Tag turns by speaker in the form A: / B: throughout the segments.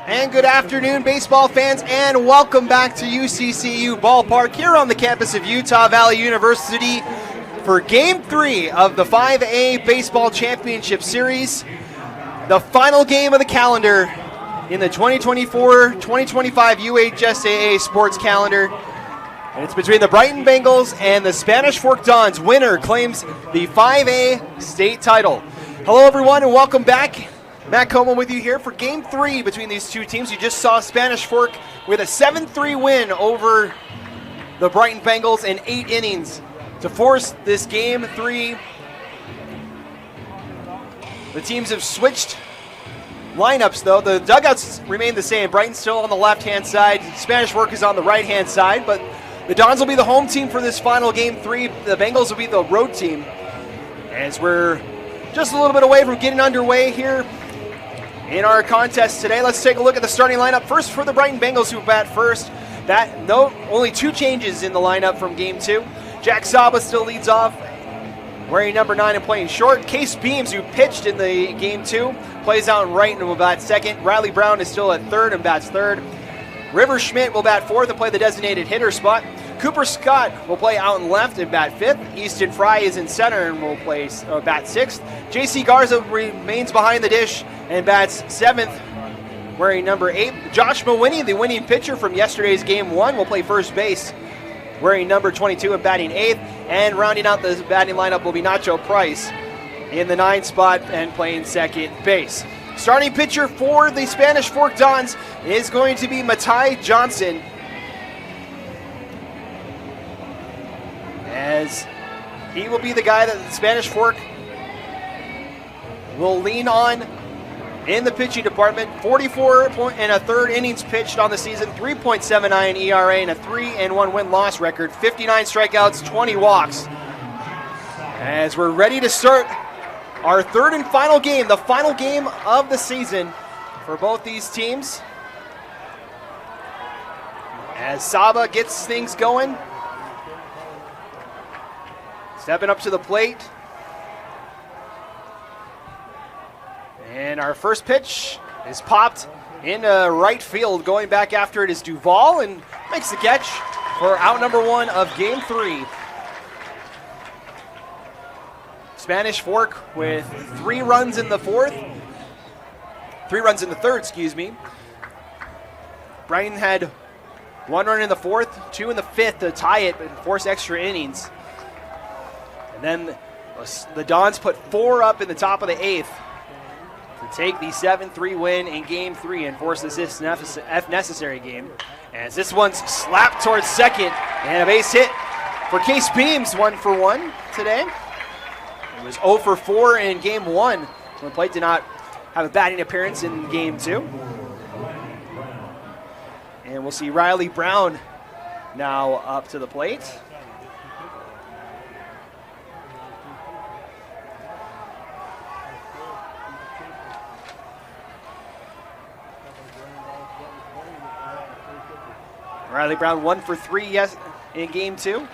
A: And good afternoon, baseball fans, and welcome back to UCCU Ballpark here on the campus of Utah Valley University for Game 3 of the 5A Baseball Championship Series, the final game of the calendar in the 2024-2025 UHSAA sports calendar. And it's between the Brighton Bengals and the Spanish Fork Dons. Winner claims the 5A state title. Hello, everyone, and welcome back. Matt Coleman with you here for Game 3 between these two teams. You just saw Spanish Fork with a 7-3 win over the Brighton Bengals in 8 innings to force this Game 3. The teams have switched lineups, though. The dugouts remain the same. Brighton's still on the left-hand side. Spanish Fork is on the right-hand side, but the Dons will be the home team for this final Game 3. The Bengals will be the road team. As we're just a little bit away from getting underway here in our contest today, let's take a look at the starting lineup. First for the Brighton Bengals, who bat first. Only 2 changes in the lineup from Game 2. Jack Saba still leads off, wearing number 9 and playing short. Case Beams, who pitched in the Game 2, plays out in right and will bat second. Riley Brown is still at third and bats third. River Schmidt will bat fourth and play the designated hitter spot. Cooper Scott will play out in left and bat fifth. Easton Fry is in center and will bat sixth. J.C. Garza remains behind the dish and bats seventh, wearing number 8. Josh Mawiney, the winning pitcher from yesterday's Game 1, will play first base, wearing number 22 and batting 8th. And rounding out the batting lineup will be Nacho Price in the 9 spot and playing second base. Starting pitcher for the Spanish Fork Dons is going to be Matai Johnson, as he will be the guy that the Spanish Fork will lean on in the pitching department. 44 and a third innings pitched on the season, 3.79 ERA and a 3-1 win-loss record, 59 strikeouts, 20 walks. As we're ready to start our third and final game, the final game of the season for both these teams, as Saba gets things going. Stepping up to the plate. And our first pitch is popped into right field. Going back after it is Duvall, and makes the catch for out number 1 of Game 3. Spanish Fork with 3 runs in the third, excuse me. Brighton had 1 run in the fourth, 2 in the fifth to tie it, but force extra innings. And then the Dons put 4 up in the top of the 8th to take the 7-3 win in Game 3 and force this if necessary game. As this one's slapped towards second, and a base hit for Case Beams, 1 for 1 today. It was 0 for 4 in Game 1. When plate did not have a batting appearance in Game 2. And we'll see Riley Brown now up to the plate. Riley Brown 1 for 3 in Game 2.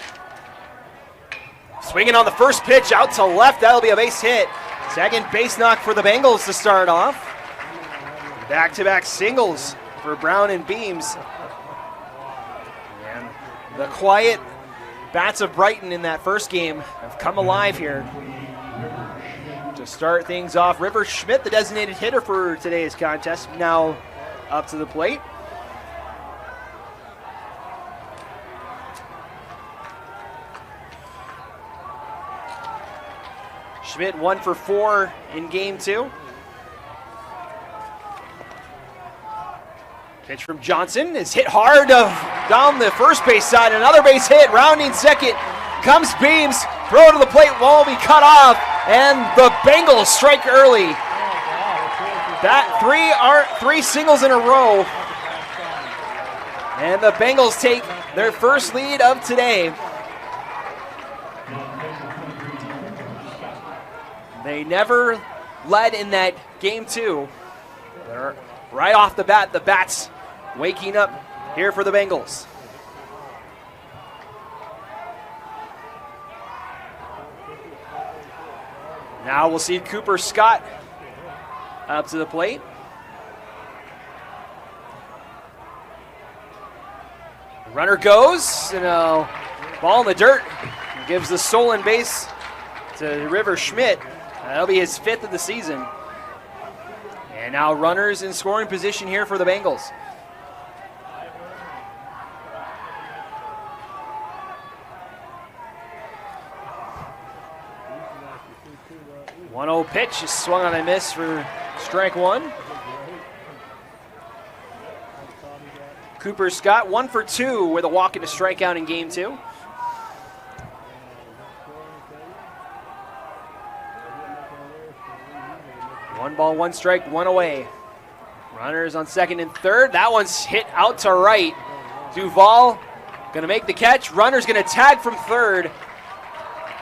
A: Swinging on the first pitch out to left. That'll be a base hit. Second base knock for the Bengals to start off. Back-to-back singles for Brown and Beams. And the quiet bats of Brighton in that first game have come alive here to start things off. River Schmidt, the designated hitter for today's contest, now up to the plate. Schmidt 1 for 4 in Game 2. Pitch from Johnson is hit hard down the first base side. Another base hit, rounding second. Comes Beams, throw to the plate, won't be cut off, and the Bengals strike early. That 3 singles in a row. And the Bengals take their first lead of today. They never led in that Game 2. They're right off the bat, the bats waking up here for the Bengals. Now we'll see Cooper Scott up to the plate. Runner goes, and a ball in the dirt. Gives the stolen base to River Schmidt. That'll be his 5th of the season. And now runners in scoring position here for the Bengals. One-0 pitch is swung on a miss for strike one. Cooper Scott 1 for 2 with a walk and a strikeout in game 2. One ball, one strike, one away. Runners on second and third. That one's hit out to right. Duvall gonna make the catch. Runner's gonna tag from third.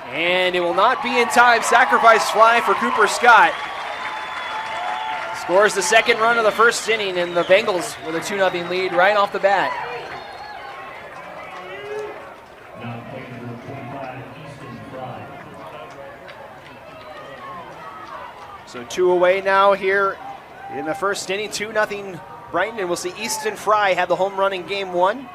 A: And it will not be in time. Sacrifice fly for Cooper Scott. Scores the second run of the first inning, and the Bengals with a 2-0 lead right off the bat. So 2 away now here in the first inning. 2-0 Brighton, and we'll see Easton Fry have the home run in game 1.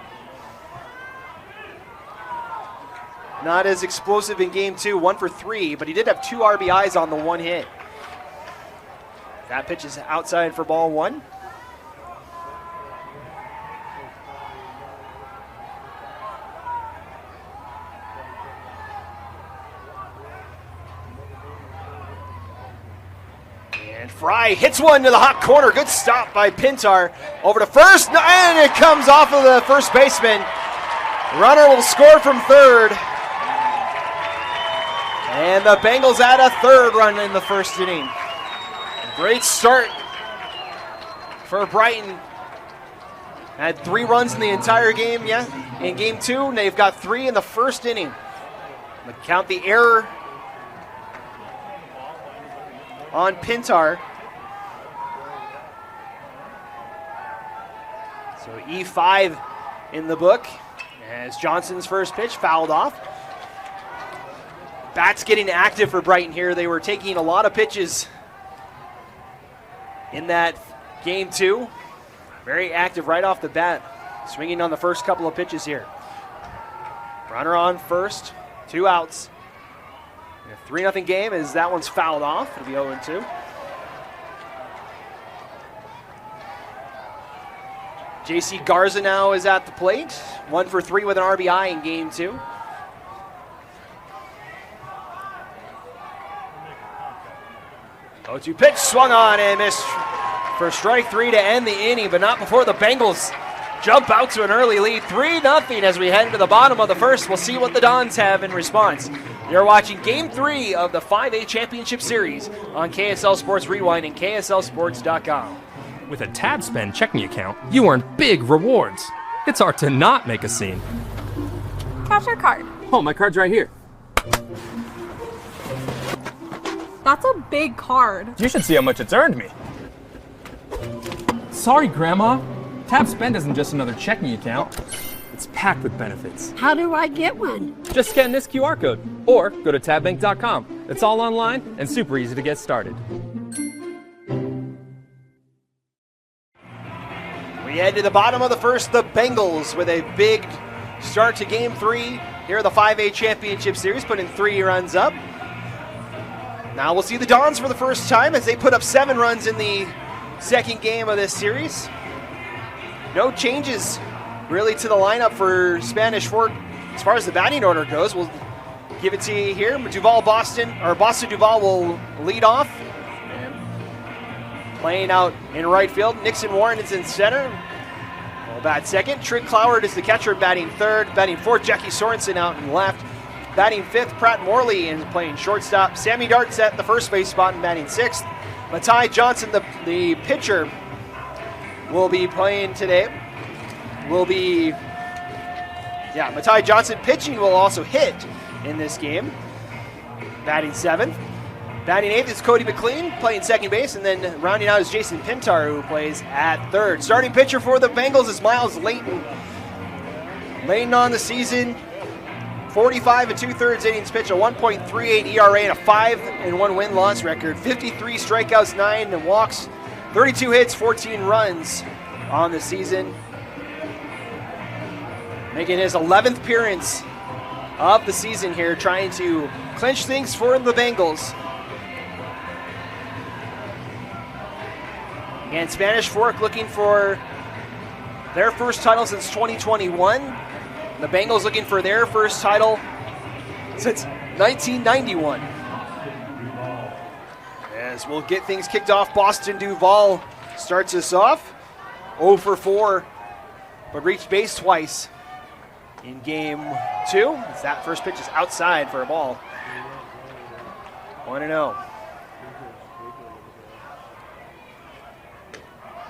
A: Not as explosive in game 2, 1 for 3, but he did have 2 RBIs on the one hit. That pitch is outside for ball 1. And Fry hits one to the hot corner. Good stop by Pintar. Over to first, and it comes off of the first baseman. Runner will score from third. And the Bengals add a third run in the first inning. Great start for Brighton. Had 3 runs in the entire game, in game 2, and they've got 3 in the first inning. But count the error on Pintar. So E5 in the book as Johnson's first pitch fouled off. Bats getting active for Brighton here. They were taking a lot of pitches in that game 2. Very active right off the bat. Swinging on the first couple of pitches here. Runner on first. 2 outs. A 3-0 game as that one's fouled off. It'll be 0-2. J.C. Garza now is at the plate. 1 for 3 with an RBI in game 2. Oh, 2 pitch swung on and missed for strike 3 to end the inning, but not before the Bengals jump out to an early lead. 3-0 as we head into the bottom of the first. We'll see what the Dons have in response. You're watching Game 3 of the 5A Championship Series on KSL Sports Rewind and KSLSports.com.
B: With a TabSpend checking account, you earn big rewards. It's hard to not make a scene.
C: Cash or card?
B: Oh, my card's right here.
C: That's a big card.
B: You should see how much it's earned me. Sorry, Grandma. TabSpend isn't just another checking account. It's packed with benefits.
D: How do I get one?
B: Just scan this QR code or go to tabbank.com. It's all online and super easy to get started.
A: We head to the bottom of the first. The Bengals with a big start to Game 3 here at the 5A Championship Series, putting 3 runs up. Now we'll see the Dons for the first time as they put up 7 runs in the second game of this series. No changes really to the lineup for Spanish Fork as far as the batting order goes. We'll give it to you here. Boston Duval will lead off. And playing out in right field. Nixon Warren is in center. We'll bat second. Trig Cloward is the catcher, batting third. Batting fourth, Jackie Sorensen out in left. Batting fifth, Pratt Morley is playing shortstop. Sammy Dart's at the first base spot and batting sixth. Matai Johnson, the pitcher, will be playing today. Matai Johnson pitching will also hit in this game. Batting seventh. Batting eighth is Cody McLean playing second base, and then rounding out is Jason Pintar, who plays at third. Starting pitcher for the Bengals is Miles Layton. Layton on the season. 45 2/3 innings pitch, a 1.38 ERA, and a 5-1 win-loss record. 53 strikeouts, 9 walks, 32 hits, 14 runs on the season. making his 11th appearance of the season here, trying to clinch things for the Bengals. And Spanish Fork looking for their first title since 2021. The Bengals looking for their first title since 1991. As we'll get things kicked off, Boston Duval starts us off. 0 for 4, but reached base twice in game 2. As that first pitch is outside for a ball. 1-0.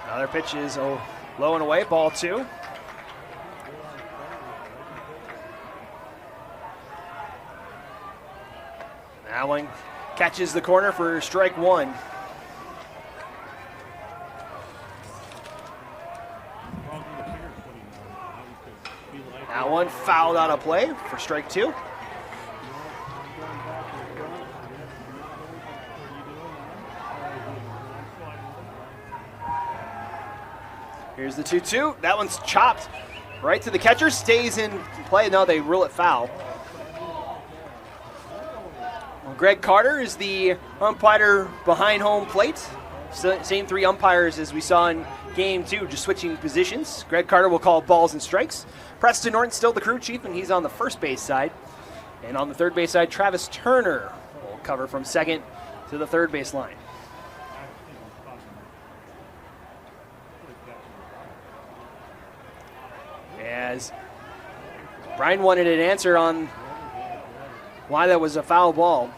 A: Another pitch is low and away, ball 2. That one catches the corner for strike 1. That one fouled out of play for strike 2. Here's the 2-2. That one's chopped right to the catcher. Stays in play. No, they rule it foul. Greg Carter is the umpire behind home plate. Same 3 umpires as we saw in game 2, just switching positions. Greg Carter will call balls and strikes. Preston Norton still the crew chief, and he's on the first base side. And on the third base side, Travis Turner will cover from second to the third base line. As Brian wanted an answer on why that was a foul ball.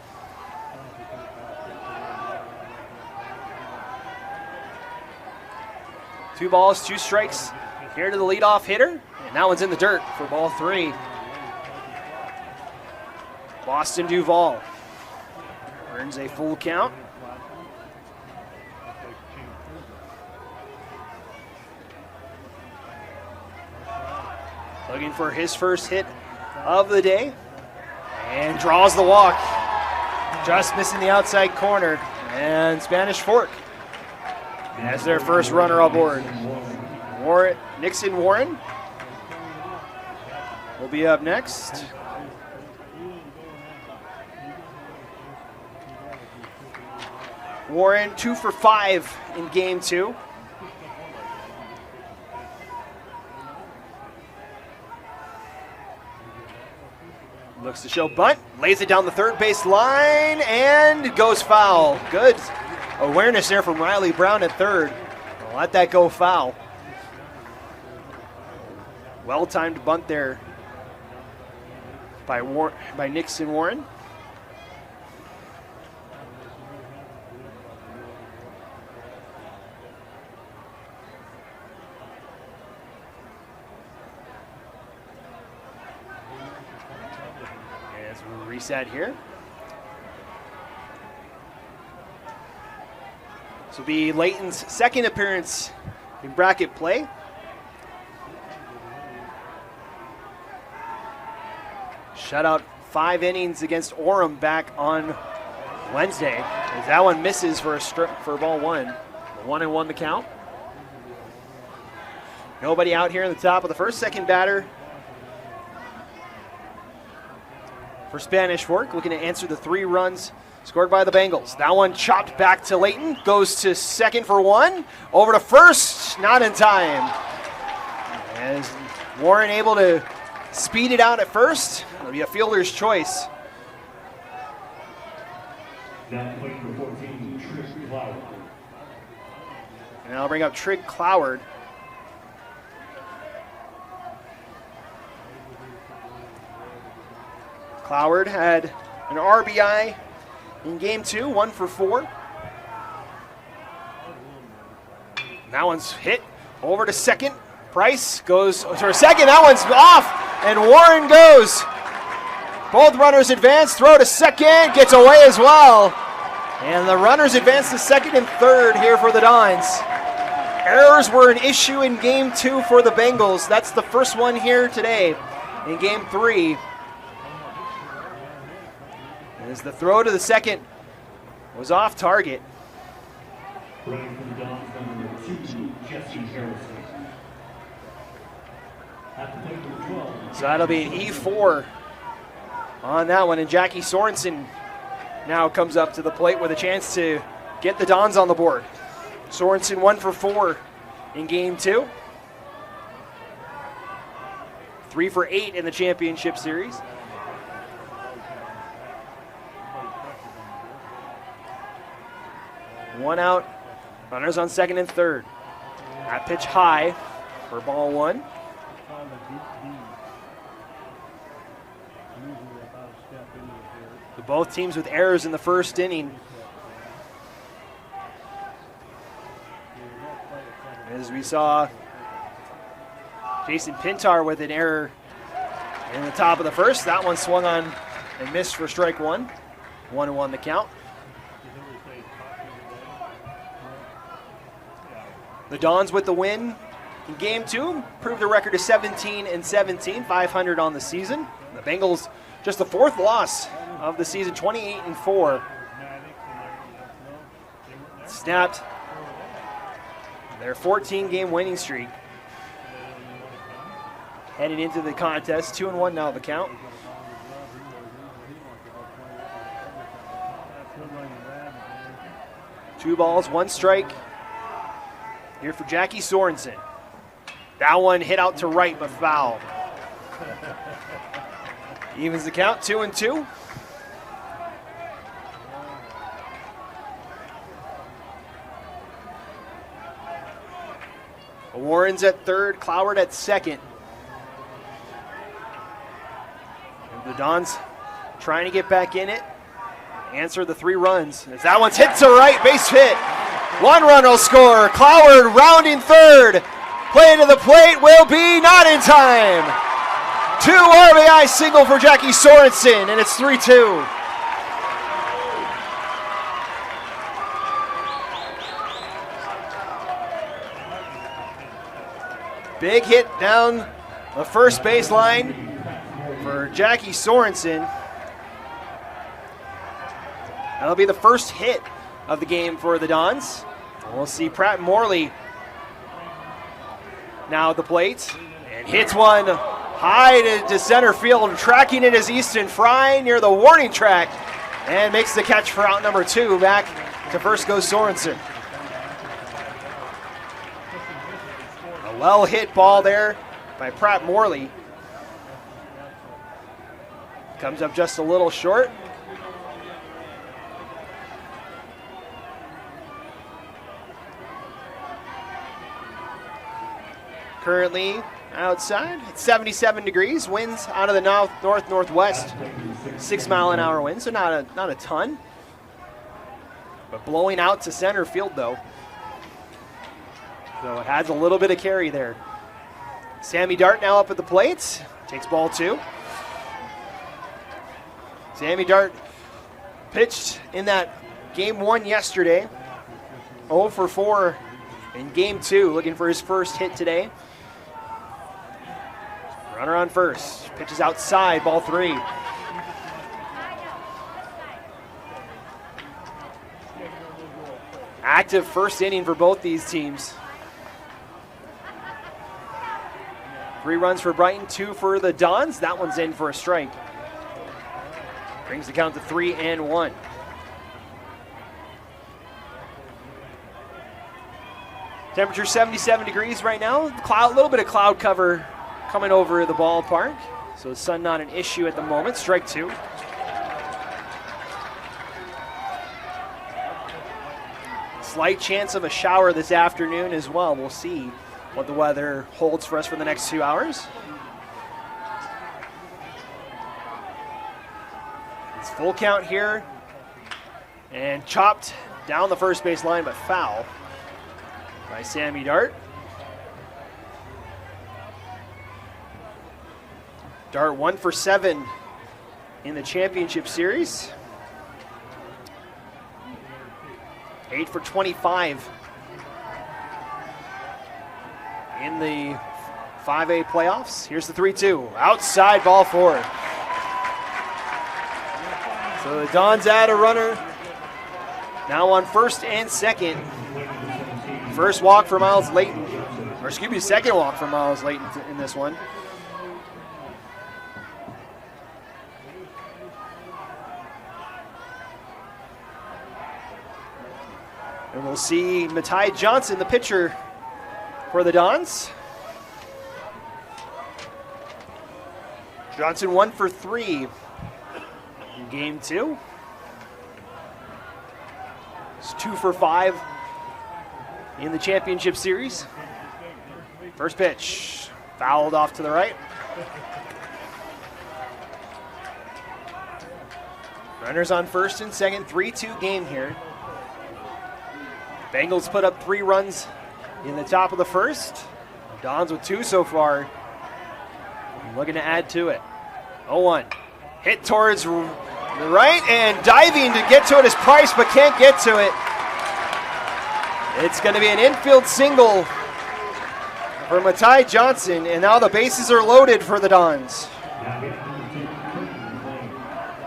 A: Two balls, 2 strikes here to the leadoff hitter, and that one's in the dirt for ball 3. Boston Duval earns a full count. Looking for his first hit of the day, and draws the walk. Just missing the outside corner, and Spanish Fork as their first runner aboard. Nixon Warren will be up next. Warren 2 for 5 in game 2. Looks to show bunt, lays it down the third base line, and it goes foul. Good awareness there from Riley Brown at third. I'll let that go foul. Well-timed bunt there by Nixon Warren. As we reset here. This will be Layton's second appearance in bracket play. Shutout 5 innings against Orem back on Wednesday. As that one misses for ball 1. 1-1 the count. Nobody out here in the top of the first. Second batter for Spanish Fork, looking to answer the 3 runs scored by the Bengals. That one chopped back to Layton, goes to second for 1, over to first, not in time. As Warren able to speed it out at first, it'll be a fielder's choice.
D: Now playing for 14, Trig Cloward.
A: And I'll bring up Trig Cloward. Cloward had an RBI in game 2, 1 for 4. That one's hit over to second. Price goes to second. That one's off, and Warren goes. Both runners advance, throw to second, gets away as well. And the runners advance to second and third here for the Dons. Errors were an issue in game 2 for the Bengals. That's the first one here today in game 3. As the throw to the second was off target.
D: Running for the Dons, number 2, Jesse Harrison.
A: So that'll be an E4 on that one. And Jackie Sorensen now comes up to the plate with a chance to get the Dons on the board. Sorensen 1 for 4 in game 2. 3 for 8 in the championship series. One out, runners on second and third. That pitch high for ball 1. So both teams with errors in the first inning. As we saw Jason Pintar with an error in the top of the first. That one swung on and missed for strike 1. 1-1 the count. The Dons with the win in game 2, proved the record to 17-17, 500 on the season. The Bengals just the 4th loss of the season, 28-4. Snapped their 14-game winning streak. Heading into the contest, 2-1 now the count. Two balls, 1 strike. Here for Jackie Sorensen. That one hit out to right, but foul. Evens the count, 2-2. Warren's at third, Cloward at second. And the Dons trying to get back in it. Answer the 3 runs. As that one's hit to right, base hit. 1 run will score. Cloward rounding third. Play to the plate will be not in time. 2 RBI single for Jackie Sorensen, and it's 3-2. Big hit down the first baseline for Jackie Sorensen. That'll be the first hit of the game for the Dons. We'll see Pratt Morley now at the plate, and hits one high to center field. Tracking it is Easton Fry near the warning track, and makes the catch for out number 2. Back to first goes Sorensen. A well hit ball there by Pratt Morley. Comes up just a little short. Currently outside, it's 77 degrees. Winds out of the north-northwest, 6-mile-an-hour wind, so not a ton. But blowing out to center field though, so it adds a little bit of carry there. Sammy Dart now up at the plate, takes ball 2. Sammy Dart pitched in that game 1 yesterday, 0 for 4 in game 2, looking for his first hit today. Runner on first, pitches outside, ball 3. Active first inning for both these teams. 3 runs for Brighton, 2 for the Dons. That one's in for a strike. Brings the count to 3-1. Temperature 77 degrees right now. A little bit of cloud cover coming over the ballpark, so the sun not an issue at the moment. Strike 2. Slight chance of a shower this afternoon as well. We'll see what the weather holds for us for the next 2 hours. It's full count here, and chopped down the first base line, but foul by Sammy Dart. Dart 1 for 7 in the championship series. 8 for 25 in the 5A playoffs. Here's the 3-2. Outside, ball 4. So the Dons add a runner. Now on first and second. First walk for Miles Layton. Or excuse me, second walk for Miles Layton in this one. We'll see Matai Johnson, the pitcher for the Dons. Johnson 1 for 3 in game 2. It's 2 for 5 in the championship series. First pitch, fouled off to the right. Runners on first and second, 3-2 game here. Bengals put up 3 runs in the top of the first. Dons with 2 so far. Looking to add to it. 0-1. Hit towards the right and diving to get to it is Price, but can't get to it. It's going to be an infield single for Matai Johnson, and now the bases are loaded for the Dons.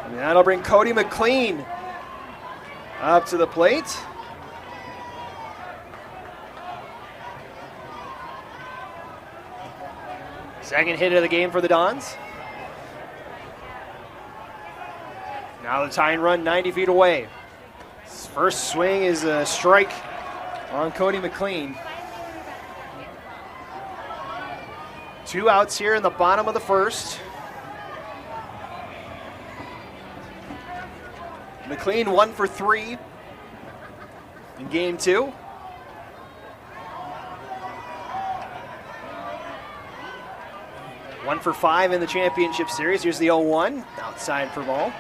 A: And that'll bring Cody McLean up to the plate. Second hit of the game for the Dons. Now the tying run 90 feet away. His first swing is a strike on Cody McLean. 2 outs here in the bottom of the first. McLean 1 for 3 in game 2. One for 5 in the championship series. Here's the 0-1, outside for ball.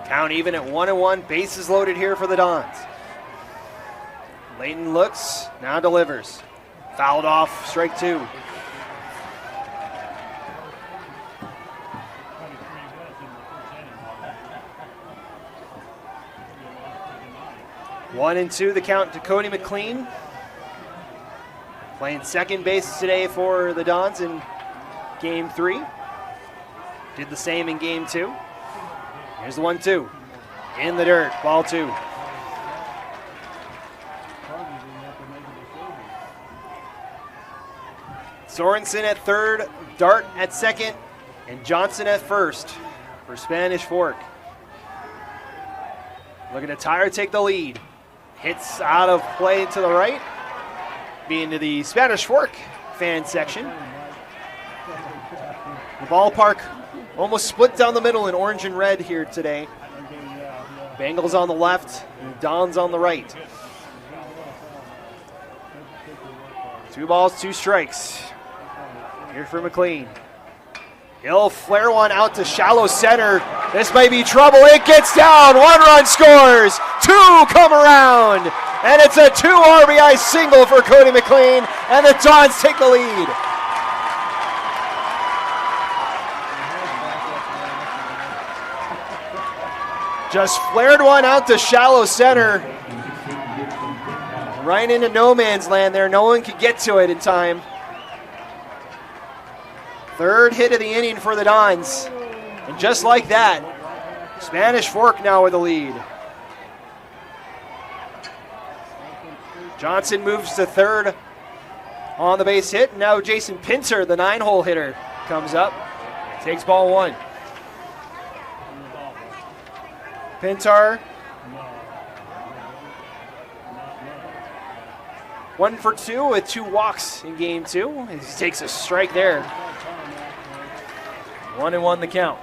A: Count even at 1-1, bases loaded here for the Dons. Layton looks, now delivers. Fouled off, strike 2. One and 2, the count to Cody McLean. Playing second base today for the Dons in game 3. Did the same in game 2. Here's the 1-2. In the dirt, ball 2. Sorensen at third, Dart at second, and Johnson at first for Spanish Fork. Looking to Tyre take the lead. Hits out of play to the right, being to the Spanish Fork fan section. The ballpark almost split down the middle in orange and red here today. Bengals on the left, and Dons on the right. 2 balls, 2 strikes. Here for McLean. He'll flare one out to shallow center. This may be trouble. It gets down. 1 run scores. 2 come around. And it's a 2 RBI single for Cody McLean. And the Dons take the lead. Just flared one out to shallow center. Right into no man's land there. No one could get to it in time. Third hit of the inning for the Dons. And just like that, Spanish Fork now with the lead. Johnson moves to third on the base hit. Now Jason Pinter, the 9-hole hitter, comes up. Takes ball 1. Pintar. 1 for 2 with 2 walks in game 2. He takes a strike there. 1-1 the count.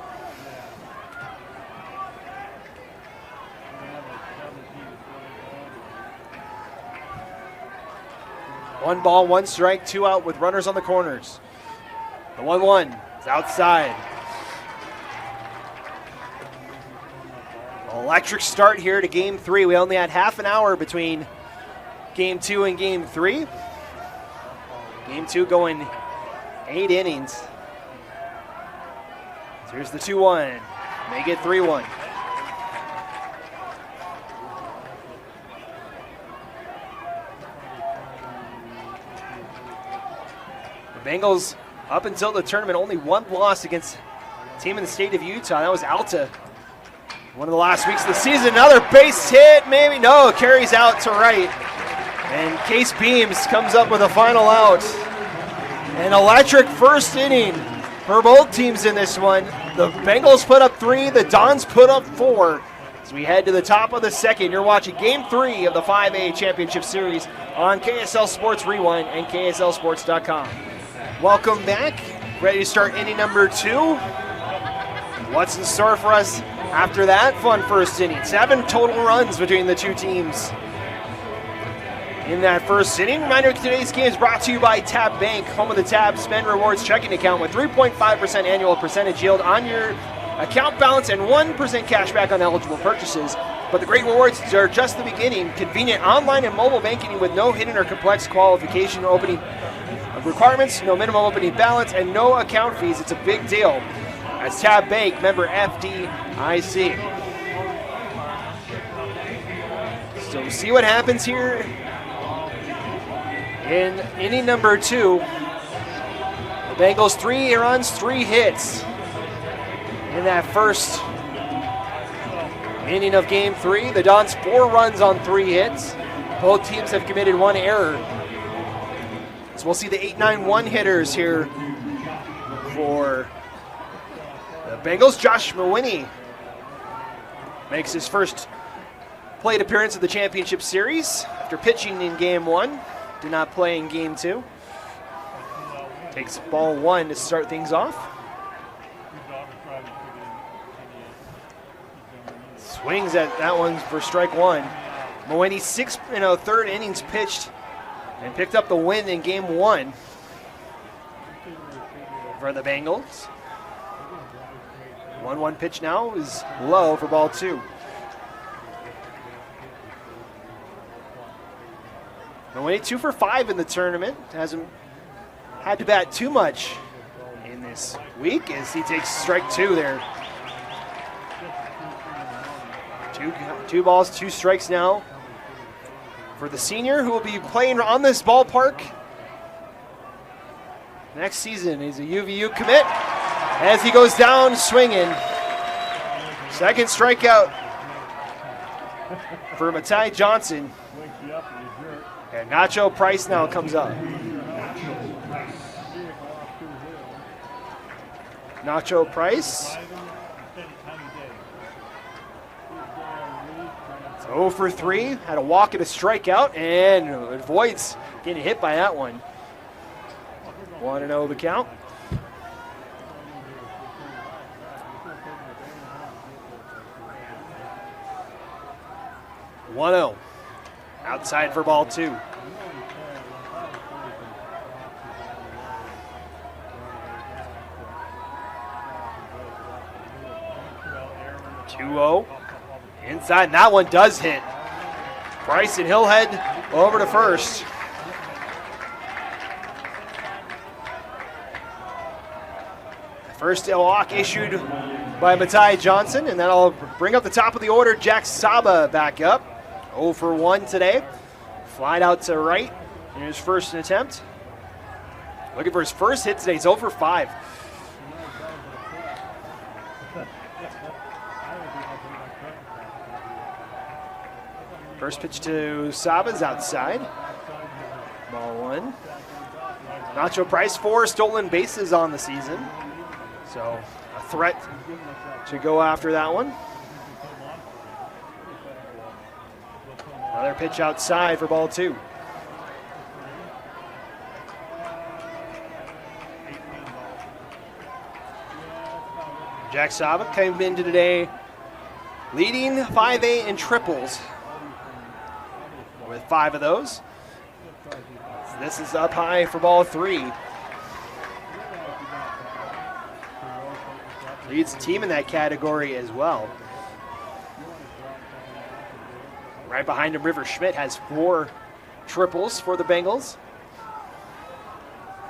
A: One ball, 1 strike, 2 out with runners on the corners. The 1-1 is outside. Electric start here to game 3. We only had half an hour between game 2 and game 3. Game 2 going 8 innings. So here's the 2-1. Make it 3-1. The Bengals, up until the tournament, only 1 loss against a team in the state of Utah. That was Alta. One of the last weeks of the season. Another base hit, maybe. No, carries out to right. And Case Beams comes up with a final out. An electric first inning for both teams in this one. The Bengals put up 3, the Dons put up 4. As we head to the top of the second, you're watching Game 3 of the 5A Championship Series on KSL Sports Rewind and KSLSports.com. Welcome back. Ready to start inning number 2. What's in store for us after that fun first inning? 7 total runs between the two teams in that first inning. Reminder, today's game is brought to you by Tab Bank, home of the Tab Spend Rewards checking account with 3.5% annual percentage yield on your account balance and 1% cash back on eligible purchases. But the great rewards are just the beginning. Convenient online and mobile banking with no hidden or complex qualification or opening requirements, no minimum opening balance, and no account fees. It's a big deal. As Tab Bank, member FDIC. So see what happens here in inning number 2. The Bengals 3 runs, 3 hits in that first inning of Game 3. The Dons 4 runs on 3 hits. Both teams have committed 1 error. So we'll see the 8-9-1 hitters here for the Bengals. Josh Mawhinney makes his first plate appearance of the championship series after pitching in Game 1. Did not play in Game 2. Takes ball 1 to start things off. Swings at that one for strike 1. Mawhinney 6 third innings pitched and picked up the win in Game 1 for the Bengals. 1-1 pitch now is low for ball 2. Mawhinney 2 for 5 in the tournament. Hasn't had to bat too much in this week as he takes strike 2 there. Two balls, 2 strikes now for the senior, who will be playing on this ballpark next season. He's a UVU commit as he goes down swinging. Second strikeout for Matai Johnson. And Nacho Price now comes up. Nacho Price. 0 for 3, had a walk and a strikeout, and avoids getting hit by that one. 1-0 the count. Outside for ball 2. Inside, and that one does hit. Price and Hillhead over to first. First walk issued by Matai Johnson, and that'll bring up the top of the order. Jack Saba back up. 0 for 1 today. Flied out to right in his first attempt. Looking for his first hit today. He's 0 for 5. First pitch to Saba's outside. Ball 1. Nacho Price 4 stolen bases on the season. So a threat to go after that one. Another pitch outside for ball 2. Jack Saba came into today leading 5A in triples with 5 of those. This is up high for ball 3. Leads the team in that category as well. Right behind him, River Schmidt has 4 triples for the Bengals.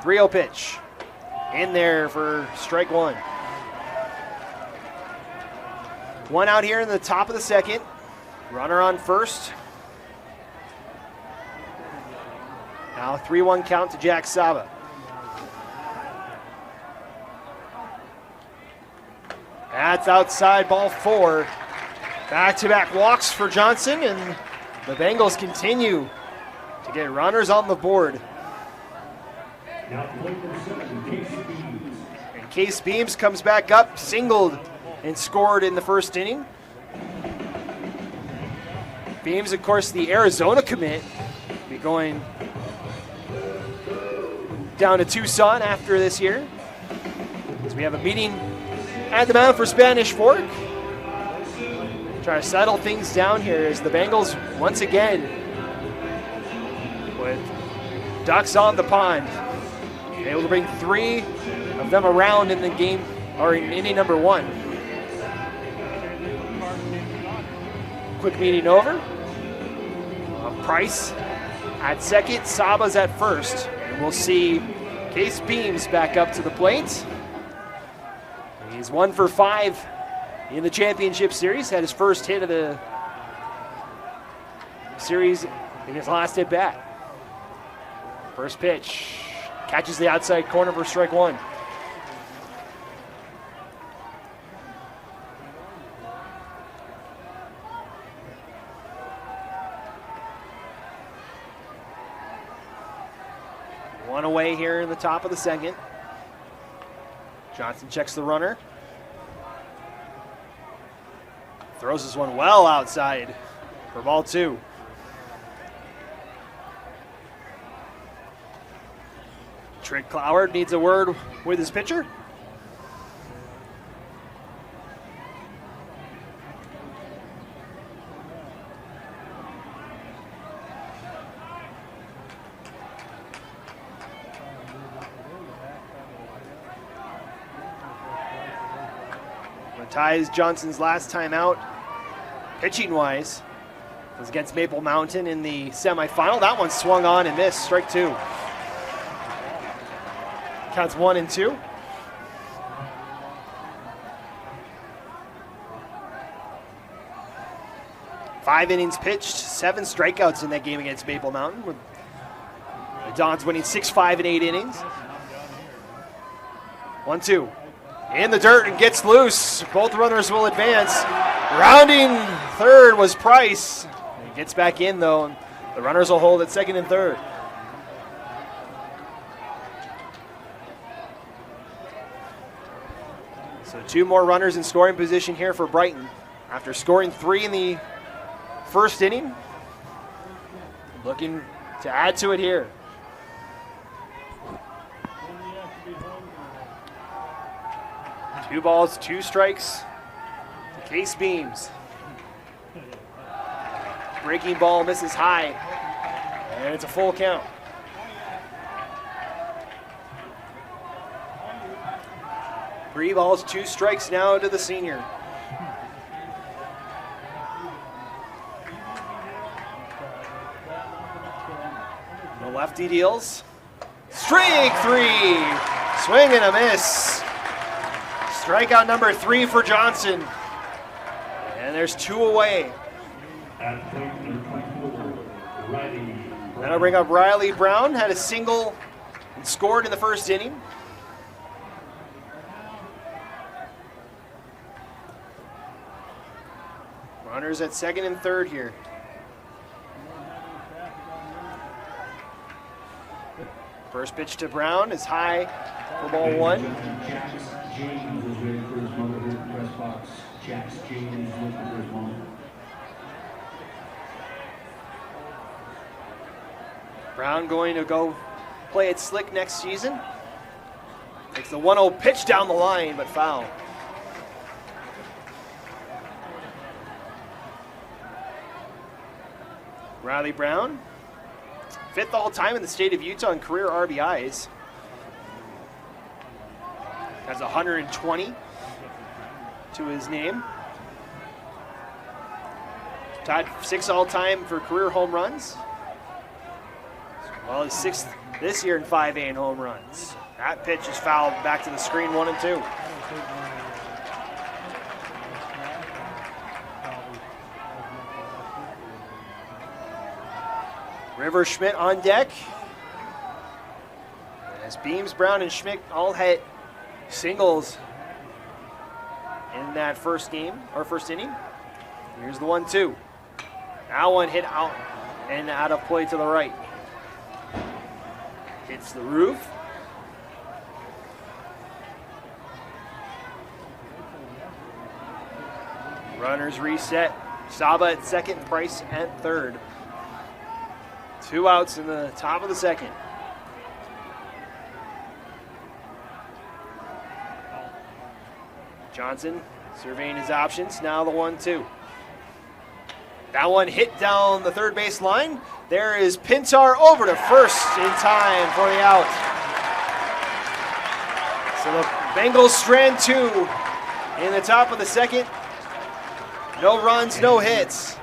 A: 3-0 pitch. In there for strike 1. 1 out here in the top of the second. Runner on first. Now 3-1 count to Jack Saba. That's outside, ball 4. Back-to-back walks for Johnson, and the Bengals continue to get runners on the board. And Case Beams comes back up, singled and scored in the first inning. Beams, of course, the Arizona commit, be going down to Tucson after this year. So we have a meeting at the mound for Spanish Fork. Try to settle things down here as the Bengals once again with ducks on the pond. Able to bring 3 of them around in the game, or in inning number 1. Quick meeting over. Price at second, Saba's at first. And we'll see Case Beams back up to the plate. He's 1 for 5 in the championship series. Had his first hit of the series in his last at bat. First pitch. Catches the outside corner for strike 1. One away here in the top of the second. Johnson checks the runner. Throws this one well outside for ball 2. Trick Cloward needs a word with his pitcher. Ties Johnson's last time out, pitching-wise, was against Maple Mountain in the semifinal. That one swung on and missed, strike 2. Counts 1 and 2. Five innings pitched, 7 strikeouts in that game against Maple Mountain, with the Dons winning 6-5 in 8 innings. 1-2. In the dirt and gets loose. Both runners will advance. Rounding third was Price. He gets back in though, and the runners will hold at second and third. So 2 more runners in scoring position here for Brighton. After scoring 3 in the first inning, looking to add to it here. Two balls, 2 strikes to Case Beams. Breaking ball misses high, and it's a full count. Three balls, 2 strikes now to the senior. The lefty deals. Strike 3, swing and a miss. Strikeout number 3 for Johnson. And there's 2 away. That'll bring up Riley Brown. Had a single and scored in the first inning. Runners at second and third here. First pitch to Brown is high for ball 1.
D: James is waiting for his mother here at the press box. Jax James looking for his mom.
A: Brown going to go play it slick next season. Takes the 1-0 pitch down the line, but foul. Riley Brown, 5th all-time in the state of Utah in career RBIs. Has 120 to his name. Tied 6th all-time for career home runs. Well, he's 6th this year in 5A in home runs. That pitch is fouled back to the screen, 1 and 2. River Schmidt on deck. As Beams, Brown, and Schmidt all hit singles in that first game, or first inning. Here's the 1-2. Now one hit out and out of play to the right. Hits the roof. Runners reset. Saba at second, Price at third. 2 outs in the top of the second. Johnson surveying his options. Now the 1-2. That one hit down the third base line. There is Pintar over to first in time for the out. So the Bengals strand 2 in the top of the second. No runs, no hits.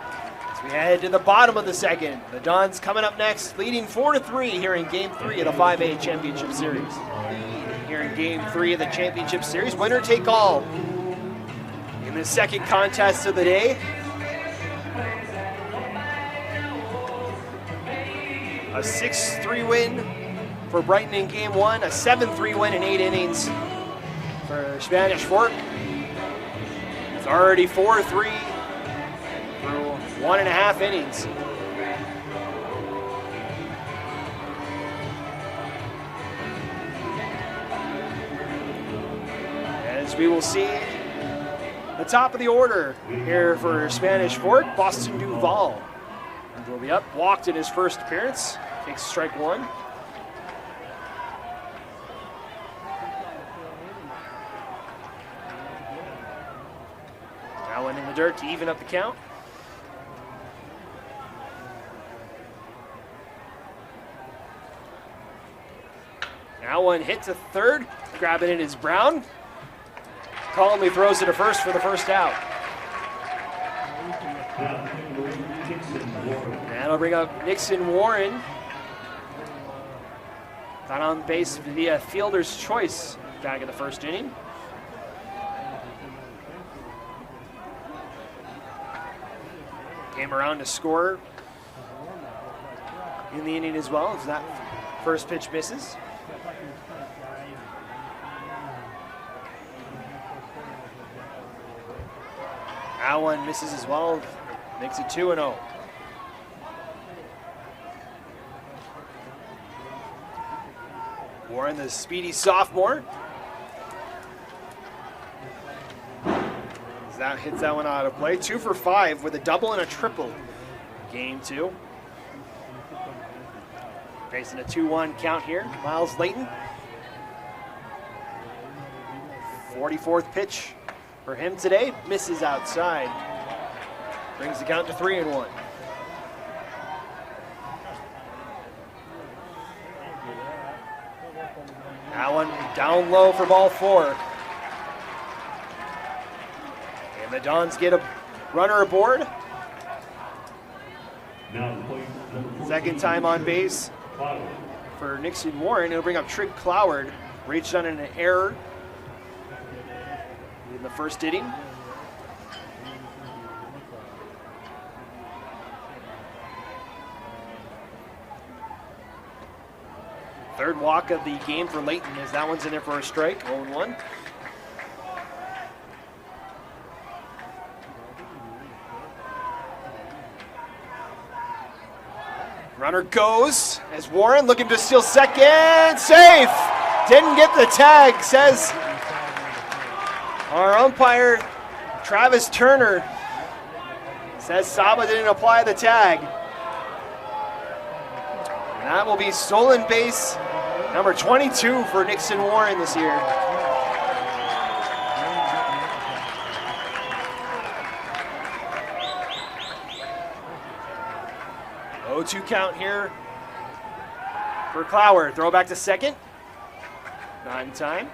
A: As we head to the bottom of the second, the Dons coming up next, leading 4-3 here in Game 3 of the 5A Championship Series. Here in Game 3 of the Championship Series, winner take all. In the second contest of the day, a 6-3 win for Brighton in Game 1, a 7-3 win in 8 innings for Spanish Fork. It's already 4-3 through 1.5 innings. As we will see the top of the order here for Spanish Fork, Boston Duval will be up. Walked in his first appearance, takes strike 1. Now one in the dirt to even up the count. Now one hit to third, grabbing it is Brown. Calmly throws it to first for the first out. That'll bring up Nixon Warren. Got on base via fielder's choice back in the first inning. Came around to score in the inning as well, as that first pitch misses. That one misses as well, makes it 2-0. Warren, the speedy sophomore. As that hits that one out of play. 2 for 5 with a double and a triple. Game 2. Facing a 2-1 count here. Miles Layton. 44th pitch for him today. Misses outside. Brings the count to 3-1. That one down low for ball 4. And the Dons get a runner aboard. Second time on base for Nixon Warren. It'll bring up Trig Cloward. Reached on an error in the first inning. Third walk of the game for Layton, as that one's in there for a strike, 0-1. Runner goes as Warren looking to steal second. Safe! Didn't get the tag, says our umpire, Travis Turner. Says Saba didn't apply the tag. And that will be stolen base number 22 for Nixon Warren this year. Oh, 2 count here for Cloward. Throw back to second. Not in time.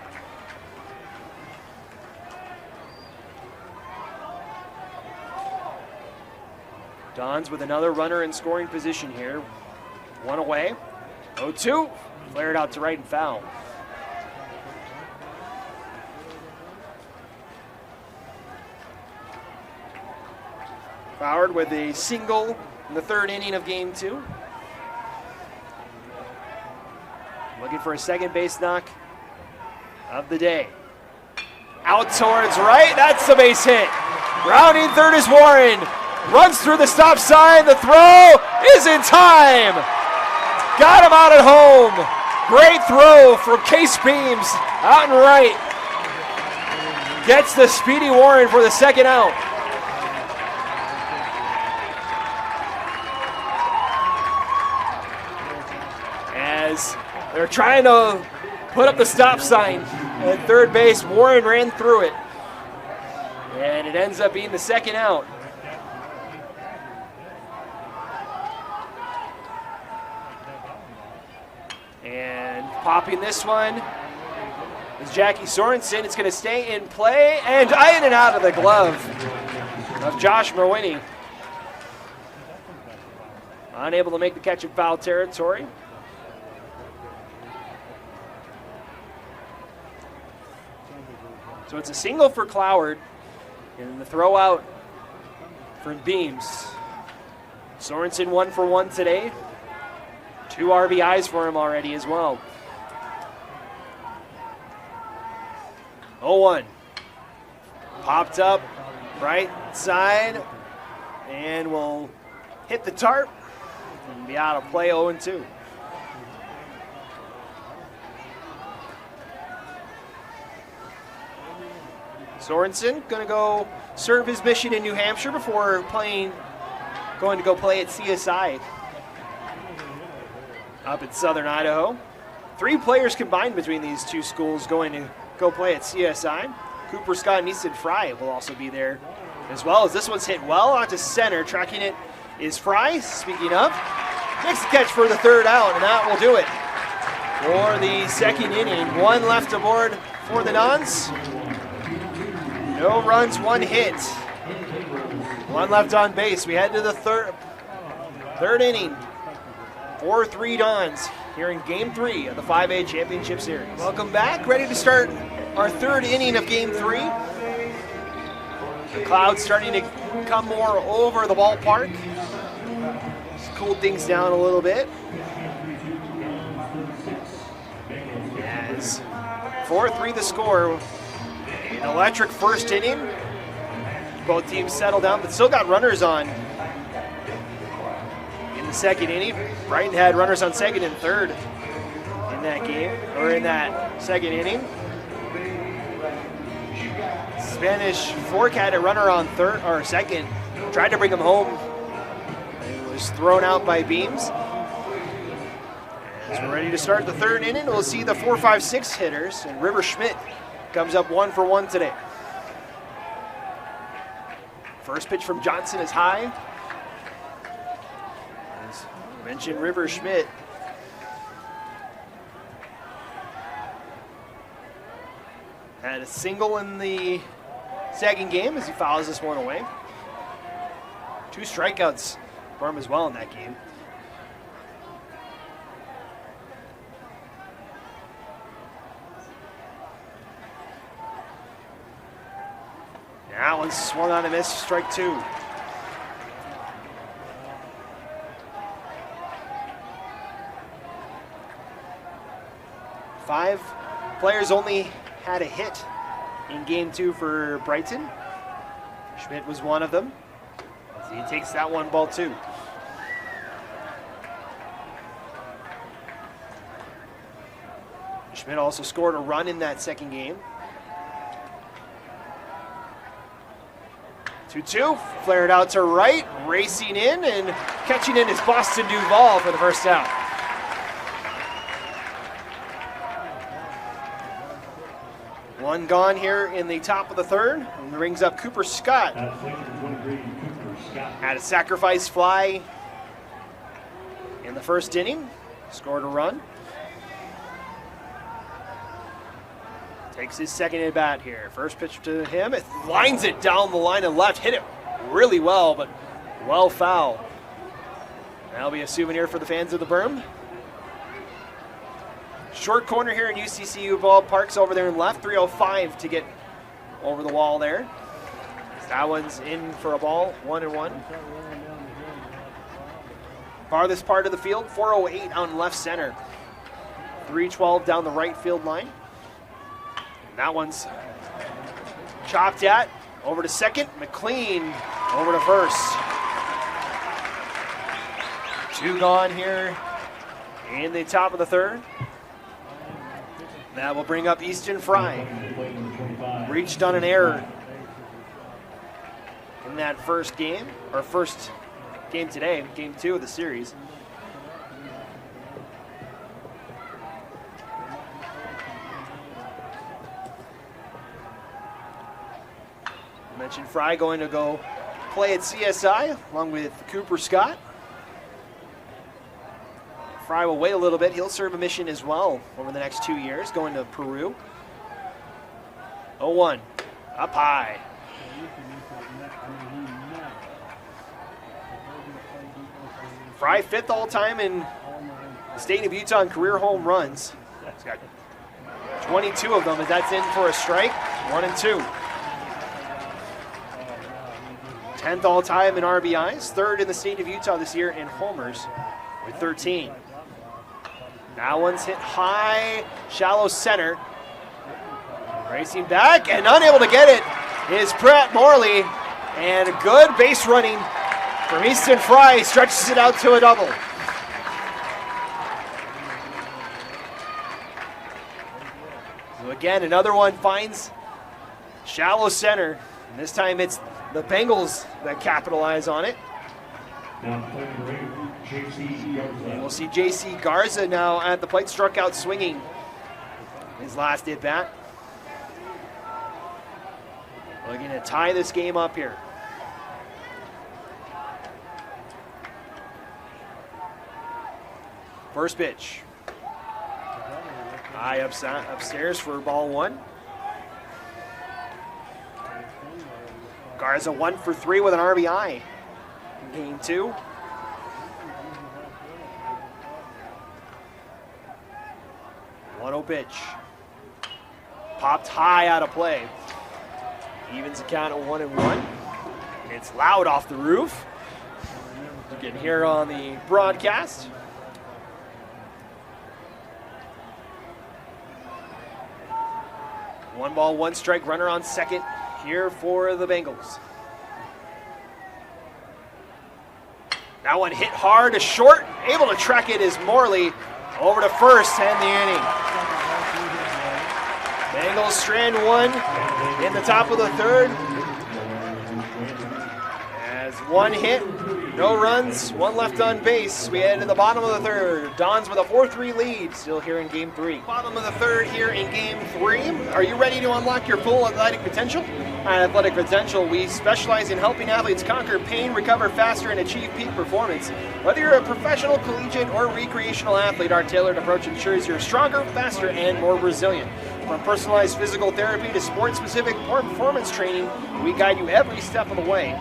A: Dons with another runner in scoring position here. 1 away. 0-2. Flared out to right and foul. Cloward with a single in the third inning of game 2. Looking for a second base knock of the day. Out towards right. That's the base hit. Rounding third is Warren. Runs through the stop sign. The throw is in time. Got him out at home. Great throw from Case Beams out and right. Gets the speedy Warren for the second out. They're trying to put up the stop sign at third base. Warren ran through it. And it ends up being the second out. And popping this one is Jackie Sorensen. It's going to stay in play and in and out of the glove of Josh Merwini. Unable to make the catch in foul territory. So it's a single for Cloward and the throw out for Beams. Sorensen 1 for 1 today. 2 RBIs for him already as well. 0-1. Popped up, right side, and will hit the tarp and be out of play 0-2. Sorensen going to go serve his mission in New Hampshire before going to go play at CSI up in southern Idaho. 3 players combined between these two schools going to go play at CSI. Cooper Scott and Easton Fry will also be there, as well as this one's hit well onto center. Tracking it is Fry, speaking of. Makes the catch for the third out, and that will do it for the second inning. 1 left aboard for the Dons. No runs, 1 hit. 1 left on base. We head to the third inning. 4-3 Dons here in Game 3 of the 5A Championship Series. Welcome back. Ready to start our third inning of Game 3. The clouds starting to come more over the ballpark. Just cooled things down a little bit. As 4-3 the score. An electric first inning. Both teams settle down, but still got runners on in the second inning. Brighton had runners on second and third in that game, or in that second inning. Spanish Fork had a runner on third or second, tried to bring him home. It was thrown out by Beams. As we're ready to start the third inning, we'll see the 4-5-6 hitters, and River Schmidt comes up 1 for 1 today. First pitch from Johnson is high. As mentioned, River Schmidt had a single in the second game as he fouls this one away. 2 strikeouts for him as well in that game. That one's swung on a miss, strike 2. Five players only had a hit in Game 2 for Brighton. Schmidt was one of them. So he takes that 1-2. Schmidt also scored a run in that second game. 2-2, flared out to right, racing in and catching in is Boston Duval for the first out. One gone here in the top of the third, and brings up Cooper Scott. Had a sacrifice fly in the first inning, scored a run. Takes his second at bat here. First pitch to him. It lines it down the line and left. Hit it really well, but well foul. That'll be a souvenir for the fans of the berm. Short corner here in UCCU ballparks over there in left. 305 to get over the wall there. That one's in for a ball. 1-1. Farthest part of the field. 408 out in left center. 312 down the right field line. That one's chopped at, over to second, McLean over to first. 2 gone here in the top of the third. That will bring up Easton Fry. Reached on an error in that first game today, Game 2 of the series. Mentioned Fry going to go play at CSI along with Cooper Scott. Fry will wait a little bit. He'll serve a mission as well over the next 2 years, going to Peru. 0-1, up high. Fry 5th all-time in the state of Utah in career home runs. He's got 22 of them, and that's in for a strike. 1-2. 10th all-time in RBIs, 3rd in the state of Utah this year in homers with 13. That one's hit high, shallow center. Racing back and unable to get it is Pratt Morley. And a good base running from Easton Fry stretches it out to a double. So again, another one finds shallow center. And this time it's the Bengals that capitalize on it. And we'll see J.C. Garza now at the plate, struck out swinging his last at bat. Looking to tie this game up here. First pitch. High upstairs for ball 1. Garza 1 for 3 with an RBI in game 2. One-0 pitch. Popped high out of play. Evens the count at 1-1. It's loud off the roof. You can hear on the broadcast. One ball, one strike, runner on second here for the Bengals. That one hit hard to short. Able to track it is Morley over to first and the inning. Bengals strand 1 in the top of the 3rd. As 1 hit, no runs, 1 left on base. We head to the bottom of the 3rd. Dons with a 4-3 lead, still here in game 3. Bottom of the 3rd here in game 3. Are you ready to unlock your full athletic potential? At Athletic Potential, we specialize in helping athletes conquer pain, recover faster, and achieve peak performance. Whether you're a professional, collegiate, or recreational athlete, our tailored approach ensures you're stronger, faster, and more resilient. From personalized physical therapy to sport-specific performance training, we guide you every step of the way.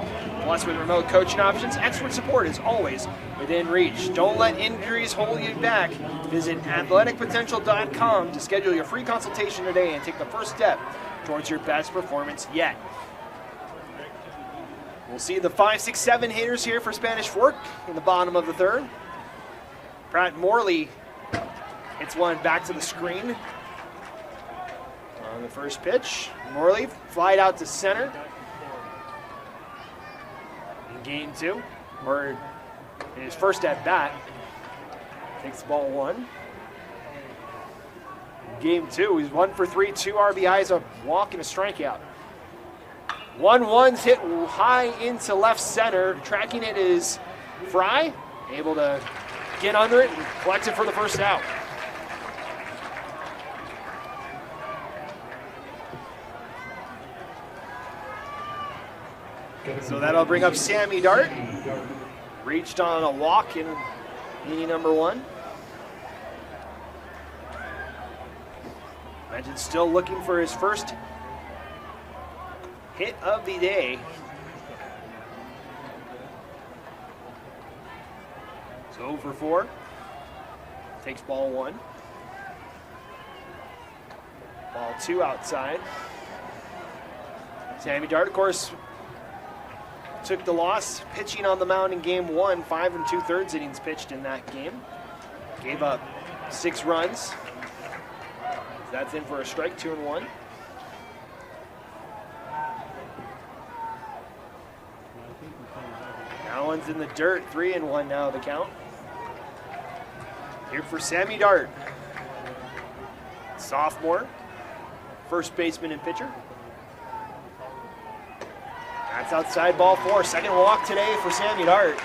A: Plus, with remote coaching options, expert support is always within reach. Don't let injuries hold you back. Visit athleticpotential.com to schedule your free consultation today and take the first step towards your best performance yet. We'll see the 5, 6, 7 hitters here for Spanish Fork in the bottom of the 3rd. Pratt Morley hits one back to the screen on the first pitch. Morley flied out to center in game 2, or in his first at bat. Takes ball 1. Game 2, he's 1 for 3, 2 RBIs, a walk and a strikeout. 1-1's hit high into left center. Tracking it is Fry, able to get under it and collect it for the first out. So that'll bring up Sammy Dart. Reached on a walk in inning number 1. Mentioned still looking for his first hit of the day. So 0 for 4. Takes ball 1. Ball 2 outside. Sammy Dart, of course, took the loss pitching on the mound in game 1. 5 2/3 innings pitched in that game. Gave up 6 runs. That's in for a strike, 2-1. That one's in the dirt, 3-1 now the count. Here for Sammy Dart. Sophomore, first baseman and pitcher. That's outside ball 4. Second walk today for Sammy Dart.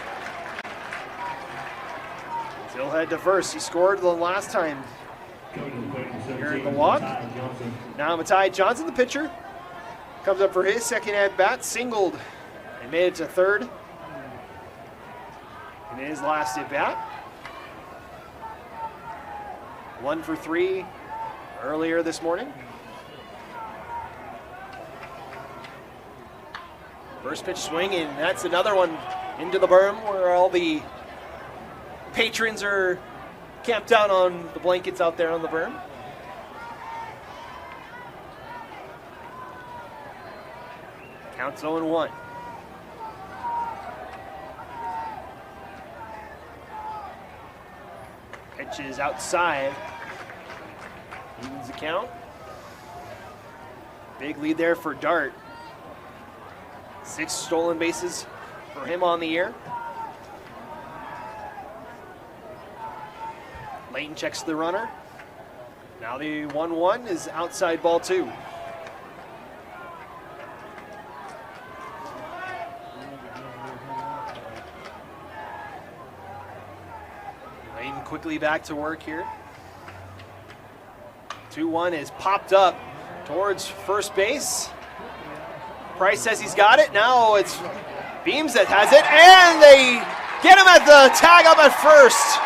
A: Still head to first. He scored the last time. Here in the walk. Now Matai Johnson, the pitcher. comes up for his second at bat, singled and made it to third in his last at bat. 1 for 3 earlier this morning. First pitch swinging, that's another one into the berm where all the patrons are camped out on the blankets out there on the berm. Counts 0-1. Pitch is outside. Evens the count. Big lead there for Dart. 6 stolen bases for him on the year. Layton checks the runner. Now the 1-1 is outside ball 2. Layton quickly back to work here. 2-1 is popped up towards first base. Price says he's got it. Now it's Beams that has it, and they get him at the tag up at first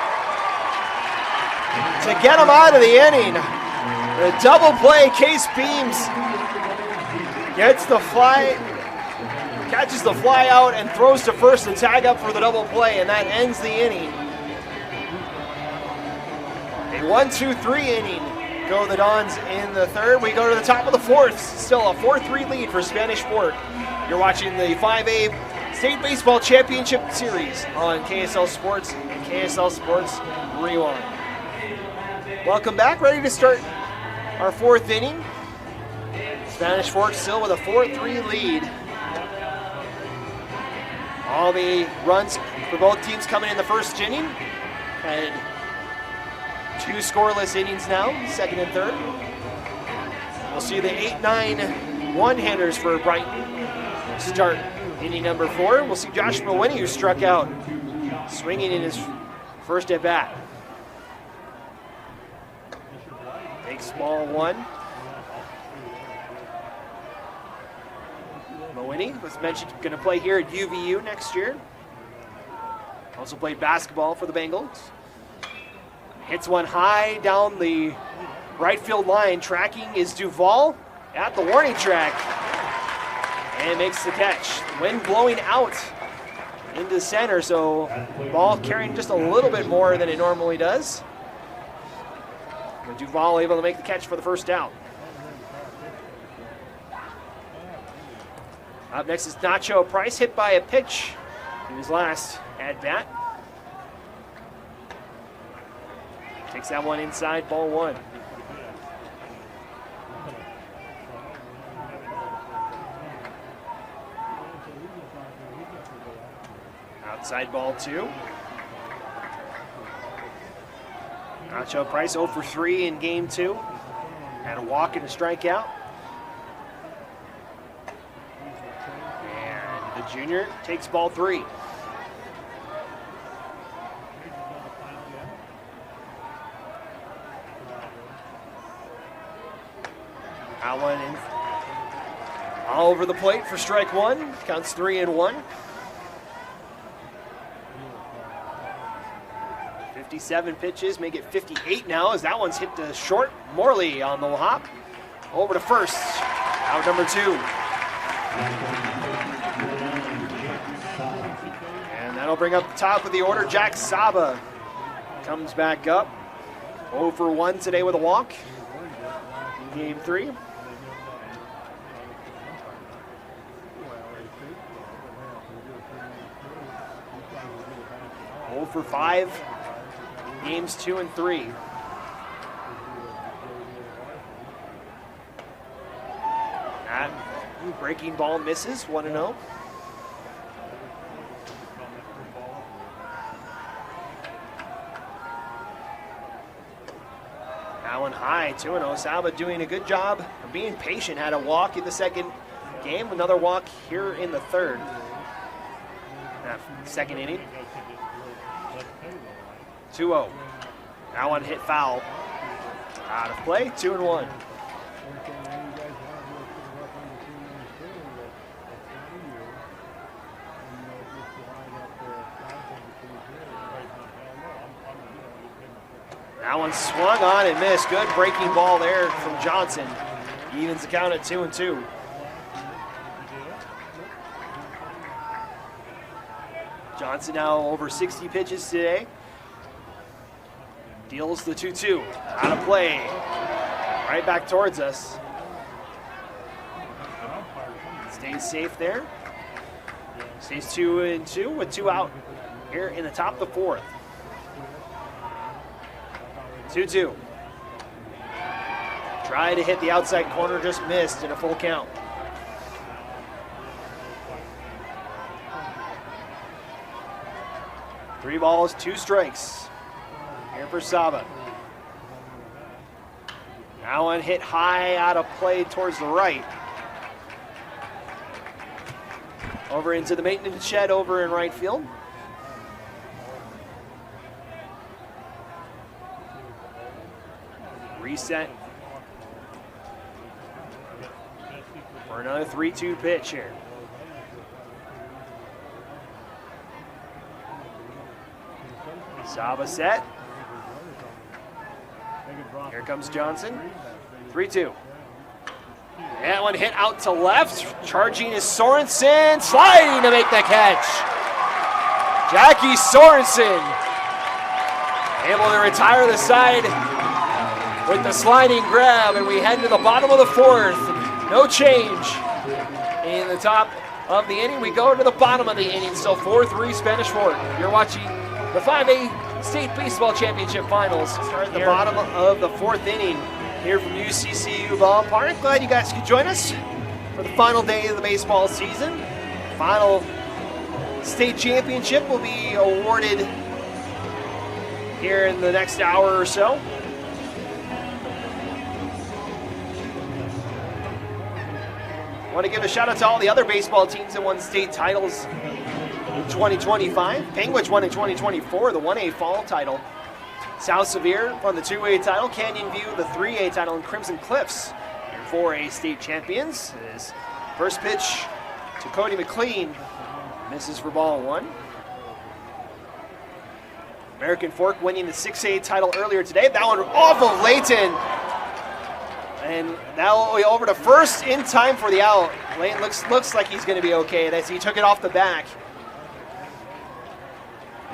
A: to get him out of the inning. The double play, Case Beams gets the fly, catches the fly out and throws to first and tag up for the double play, and that ends the inning. A 1-2-3 inning go the Dons in the third. We go to the top of the fourth. Still a 4-3 lead for Spanish Fork. You're watching the 5A State Baseball Championship Series on KSL Sports and KSL Sports Rewind. Welcome back. Ready to start our fourth inning. Spanish Fork still with a 4-3 lead. All the runs for both teams coming in the first inning. And 2 scoreless innings now, second and third. We'll see the 8-9 one-handers for Brighton start inning number 4. We'll see Josh Mawini, who struck out, swinging in his first at bat. Takes ball 1. Mawini was mentioned going to play here at UVU next year. Also played basketball for the Bengals. Hits one high down the right field line. Tracking is Duvall at the warning track and makes the catch. Wind blowing out into center, so ball carrying just a little bit more than it normally does. But Duvall able to make the catch for the first out. Up next is Nacho Price, hit by a pitch in his last at bat. Takes that one inside, ball 1. Outside ball 2. Nacho Price 0 for 3 in game 2. Had a walk and a strikeout. And the junior takes ball 3. That one in all over the plate for strike 1. Counts 3-1. 57 pitches, make it 58 now as that one's hit to short. Morley on the hop. Over to first. Out number 2. And that'll bring up the top of the order. Jack Saba comes back up. 0 for 1 today with a walk. Game 3. For 5, games 2 and 3. That breaking ball misses, 1-0. That one high, 2-0. Saba doing a good job of being patient. Had a walk in the second game, another walk here in the third. Second inning. 2-0. That one hit foul. Out of play, 2-1. That one swung on and missed. Good breaking ball there from Johnson. Evens the count at 2-2. Johnson now over 60 pitches today. Deals the 2-2. Out of play. Right back towards us. Stays safe there. Stays 2-2 with 2 out here in the top of the 4th. 2-2. Tried to hit the outside corner, just missed in a full count. Three balls, 2 strikes. Here for Saba. Now one hit high out of play towards the right. Over into the maintenance shed over in right field. Reset for another 3-2 pitch here. Saba set. Here comes Johnson. 3-2. That one hit out to left. Charging is Sorensen. Sliding to make the catch. Jackie Sorensen able to retire the side with the sliding grab, and we head to the bottom of the 4th. No change in the top of the inning. We go to the bottom of the inning, so 4-3 Spanish Fort. You're watching the 5A State Baseball Championship Finals. Start at the bottom of the 4th inning here from UCCU Ballpark. Glad you guys could join us for the final day of the baseball season. Final state championship will be awarded here in the next hour or so. Want to give a shout out to all the other baseball teams that won state titles in 2025. Penguins won in 2024, the 1A fall title. South Sevier won the 2A title. Canyon View the 3A title, and Crimson Cliffs your 4A state champions. His first pitch to Cody McLean misses for ball 1. American Fork winning the 6A title earlier today. That one off of Layton. And now over to first in time for the out. Layton looks like he's going to be okay. That's, he took it off the back.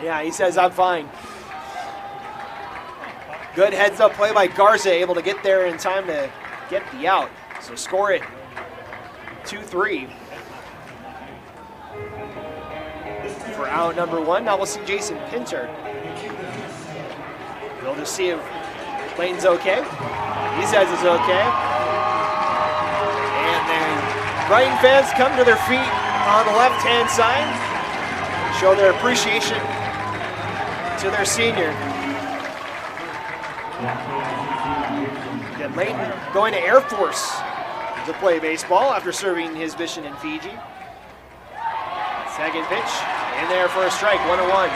A: Yeah, he says, I'm fine. Good heads-up play by Garza, able to get there in time to get the out. So score it 2-3. For out number 1, now we'll see Jason Pinter. We'll just see if Layton's okay. He says it's okay. And then Brighton fans come to their feet on the left-hand side, show their appreciation to their senior. Then Layton going to Air Force to play baseball after serving his mission in Fiji. Second pitch, in there for a strike, 1-1.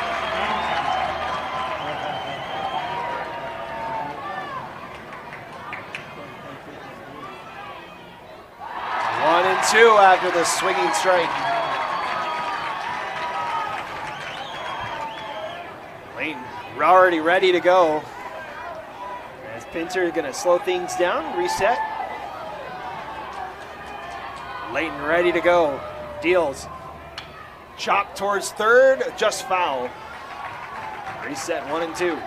A: One and 2 after the swinging strike. Layton already ready to go. As Pinter is going to slow things down, reset. Layton ready to go. Deals. Chop towards third, just foul. Reset 1 and 2.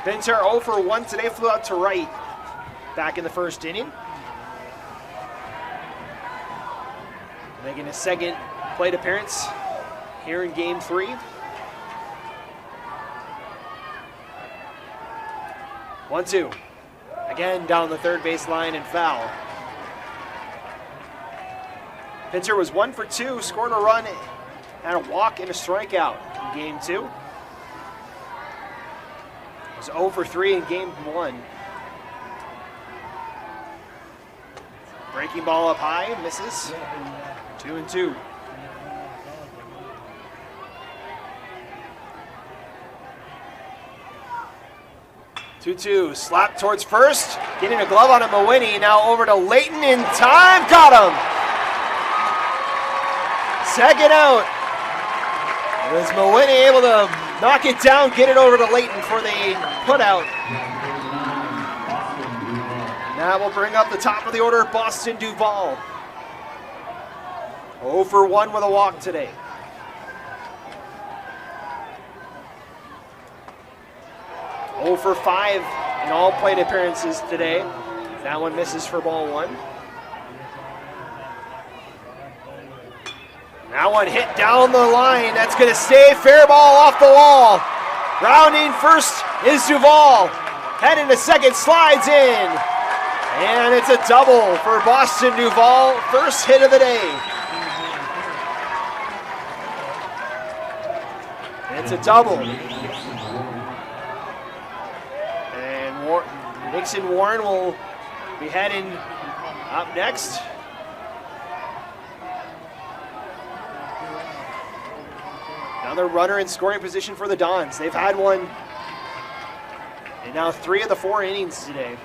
A: Pinter 0 for 1 today, flew out to right back in the first inning. Making his second plate appearance here in game 3. 1-2. Again down the third base line and foul. Pinter was 1 for 2, scored a run, had a walk and a strikeout in game 2. Was 0 for 3 in game 1. Breaking ball up high, misses. 2 and 2. Two, slap towards first, getting a glove on it, Mawini, now over to Layton in time, got him! Second out. It was Mawini able to knock it down, get it over to Layton for the putout. Now we'll bring up the top of the order, Boston Duval. 0 for 1 with a walk today. Oh for 5 in all plate appearances today. That one misses for ball 1. That one hit down the line. That's going to stay. Fair ball off the wall. Rounding first is Duval. Heading to second, slides in. And it's a double for Boston Duval. First hit of the day. It's a double. And Nixon Warren will be heading up next. Another runner in scoring position for the Dons. They've had one in now 3 of the 4 innings today.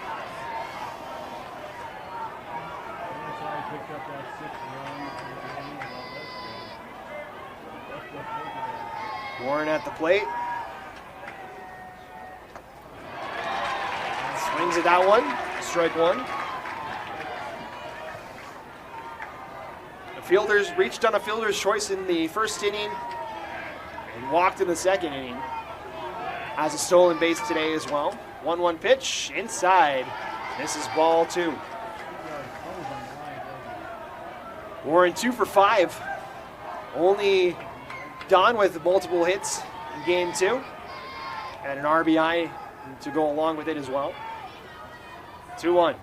A: Warren at the plate. Swings at that one. Strike 1. The fielders reached on a fielder's choice in the first inning and walked in the second inning. Has a stolen base today as well. 1-1 pitch inside. This is ball 2. Warren 2 for 5. Only Don with multiple hits in game 2. And an RBI to go along with it as well. 2-1.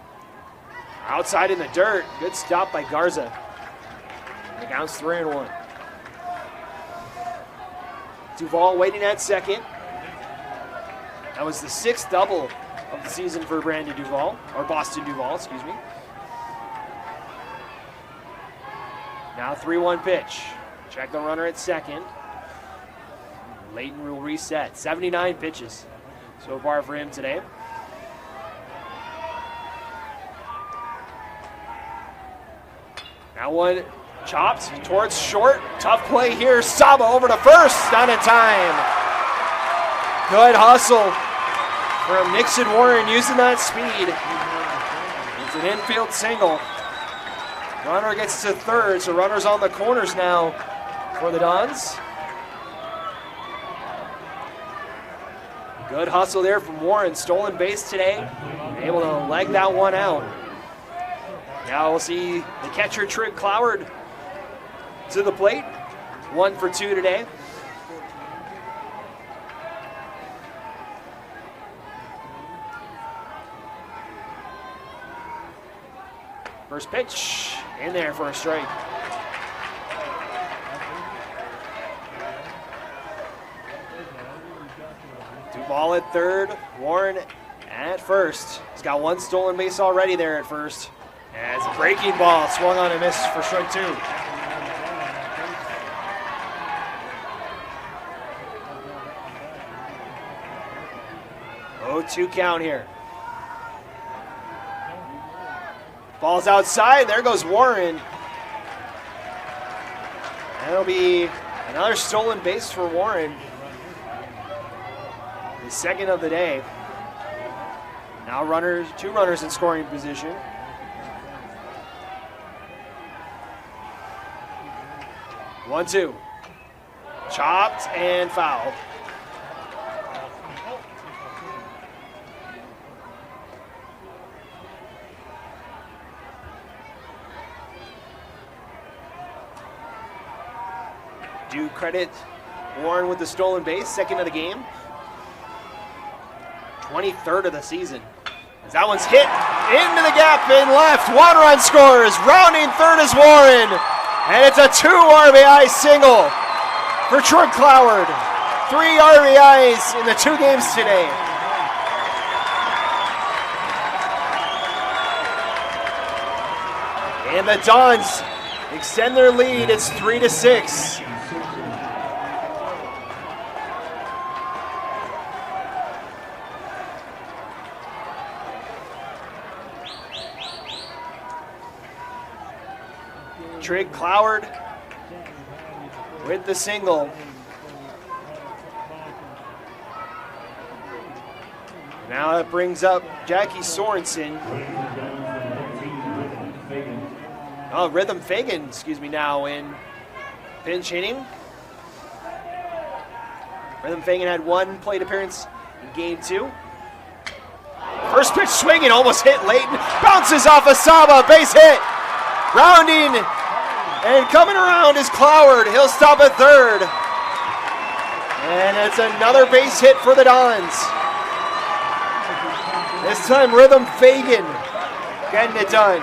A: Outside in the dirt. Good stop by Garza. The count's 3-1. Duval waiting at second. That was the 6th double of the season for Brandon Duval, or Boston Duval, excuse me. Now 3-1 pitch. Check the runner at second. Layton will reset. 79 pitches so far for him today. Now one chopped towards short. Tough play here. Saba over to first. Not in time. Good hustle from Nixon Warren using that speed. It's an infield single. Runner gets to third, so runners on the corners now for the Dons. Good hustle there from Warren. Stolen base today. Able to leg that one out. Now we'll see the catcher Trig Cloward to the plate. 1 for 2 today. First pitch in there for a strike. Duval at third, Warren at first. He's got one stolen base already there at first. As a breaking ball swung on and missed for strike 2. Oh, 2 count here. Ball's outside. There goes Warren. That'll be another stolen base for Warren. The second of the day. Now 2 runners in scoring position. One, 2. Chopped and fouled. Do credit Warren with the stolen base, second of the game. 23rd of the season. As that one's hit into the gap in left. 1 run scores. Rounding third is Warren. And it's a 2 RBI single for Trig Cloward. 3 RBIs in the 2 games today. And the Dons extend their lead. It's 3-6. Trig Cloward with the single. Now that brings up Jackie Sorensen. Oh, Rhythm Fagan, excuse me, now in pinch hitting. Rhythm Fagan had one plate appearance in game 2. First pitch swinging, almost hit Layton. Bounces off Asaba, base hit. Rounding and coming around is Cloward. He'll stop at third. And it's another base hit for the Dons. This time Rhythm Fagan getting it done.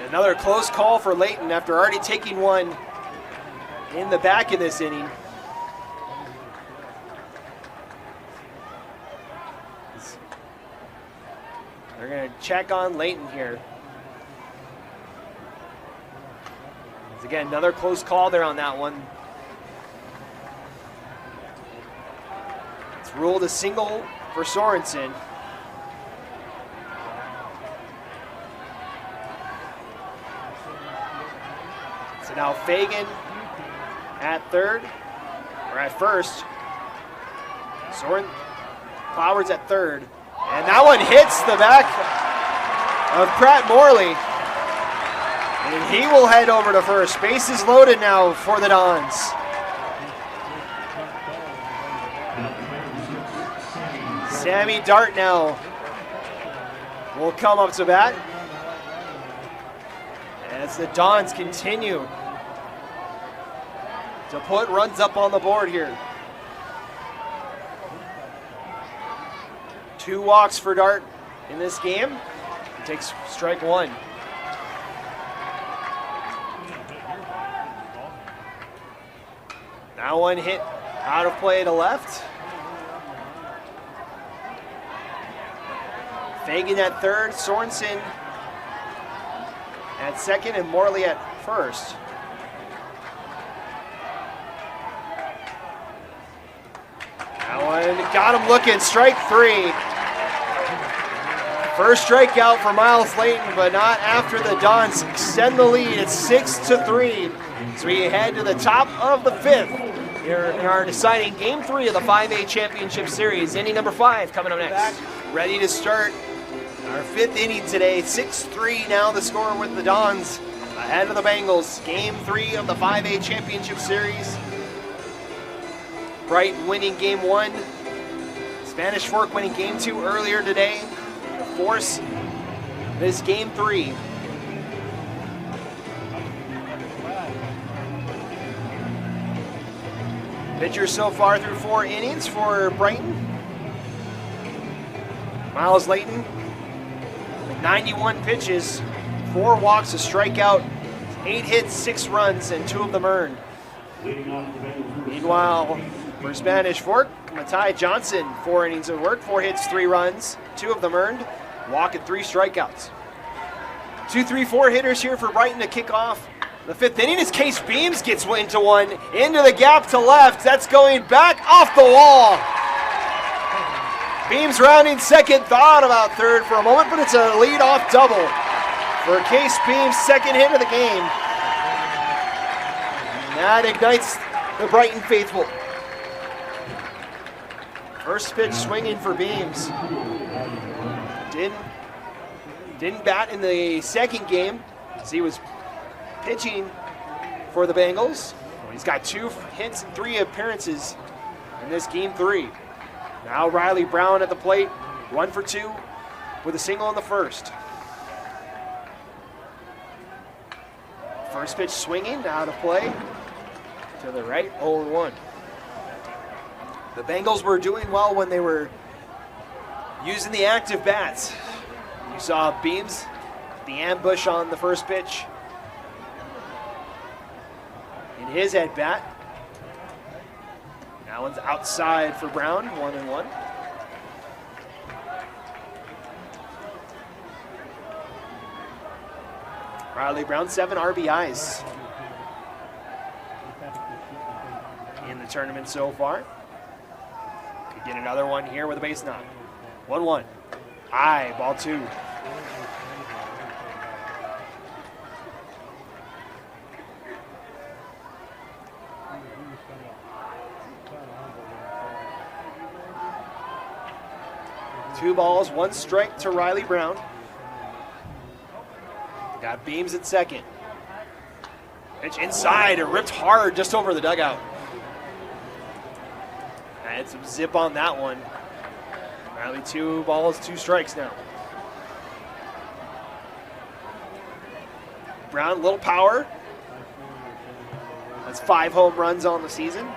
A: Another close call for Layton after already taking one in the back of this inning. They're going to check on Layton here. Again, another close call there on that one. It's ruled a single for Sorensen. So now Fagan at third, or at first. Cloward's at third. And that one hits the back of Pratt Morley. And he will head over to first. Bases loaded now for the Dons. Sammy Dart now will come up to bat. As the Dons continue to put runs up on the board here. 2 walks for Dart in this game. He takes strike 1. Now one hit out of play to left. Fagan at third, Sorensen at second, and Morley at first. That one got him looking, strike 3. First strikeout for Miles Layton, but not after the Dons extend the lead. It's 6-3. So we head to the top of the 5th here in our deciding Game 3 of the 5A Championship Series. Inning number 5 coming up next. Ready to start our 5th inning today. 6-3 now the score with the Dons ahead of the Bengals. Game 3 of the 5A Championship Series. Brighton winning Game 1. Spanish Fork winning Game 2 earlier today. To force this Game 3. Pitchers so far through 4 innings for Brighton. Miles Layton, 91 pitches, 4 walks, a strikeout, 8 hits, 6 runs, and 2 of them earned. Meanwhile, for Spanish Fork, Matai Johnson, 4 innings of work, 4 hits, 3 runs, 2 of them earned, walk and 3 strikeouts. 2, 3, 4 hitters here for Brighton to kick off the 5th inning as Case Beams gets into one, into the gap to left. That's going back off the wall. Beams rounding second, thought about third for a moment, but it's a lead-off double for Case Beams' second hit of the game. And that ignites the Brighton faithful. First pitch swinging for Beams. Didn't bat in the second game as he was pitching for the Bengals. He's got 2 hits and 3 appearances in this Game 3. Now Riley Brown at the plate, 1 for 2 with a single in the first. First pitch swinging, out of play to the right, 0-1. The Bengals were doing well when they were using the active bats. You saw Beams, the ambush on the first pitch in his at bat. That one's outside for Brown, 1-1. Riley Brown, 7 RBIs in the tournament so far. Could get another one here with a base knock. 1-1. High, ball 2. 2 balls, 1 strike to Riley Brown. Got Beams at second. Pitch inside, it ripped hard just over the dugout. Had some zip on that one. Riley 2 balls, 2 strikes now. Brown, little power. That's 5 home runs on the season.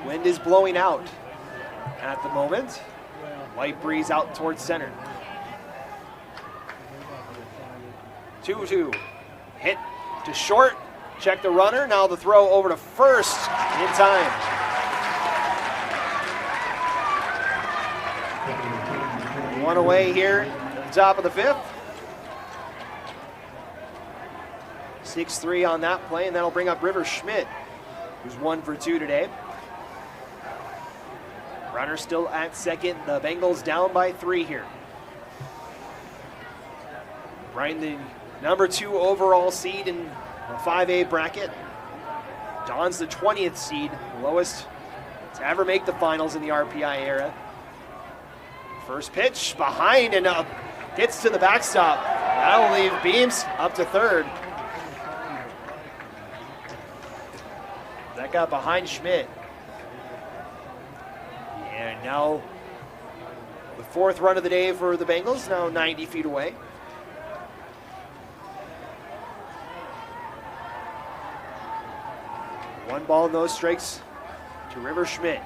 A: Wind is blowing out at the moment. Light breeze out towards center. 2-2. Hit to short. Check the runner. Now the throw over to first in time. One away here at the top of the 5th. 6-3 on that play, and that'll bring up River Schmidt, who's 1 for 2 today. Runner still at second. The Bengals down by 3 here. Brighton, the number 2 overall seed in the 5A bracket. Don's the 20th seed, lowest to ever make the finals in the RPI era. First pitch behind and up. Gets to the backstop. That'll leave Beams up to third. That got behind Schmidt. And now the 4th run of the day for the Bengals, now 90 feet away. One ball, no strikes to River Schmidt.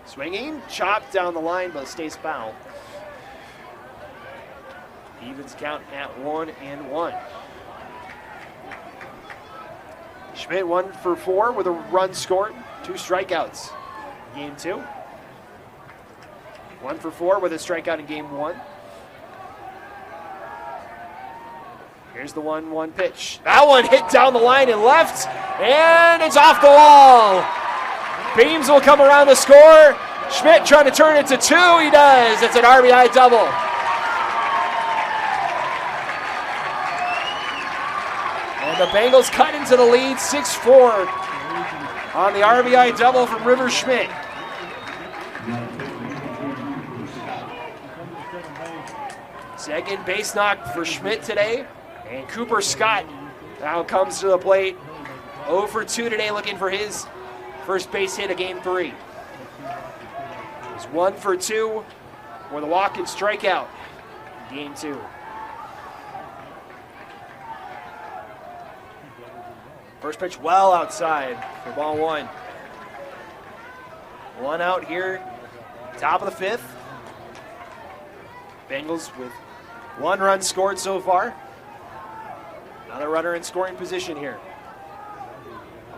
A: Swinging, chopped down the line, but stays foul. Evens count at 1-1. Schmidt 1 for 4 with a run scored, 2 strikeouts. Game 2. 1 for 4 with a strikeout in game 1. Here's the 1-1 pitch. That one hit down the line and left, and it's off the wall. Beams will come around the score. Schmidt trying to turn it to 2. He does. It's an RBI double. And the Bengals cut into the lead 6-4 on the RBI double from River Schmidt. Second base knock for Schmidt today. And Cooper Scott now comes to the plate. 0 for 2 today, looking for his first base hit of game 3. He's 1 for 2 with a walk and strikeout in game 2. First pitch well outside for ball 1. 1 out here, top of the 5th. Bengals with 1 run scored so far. Another runner in scoring position here.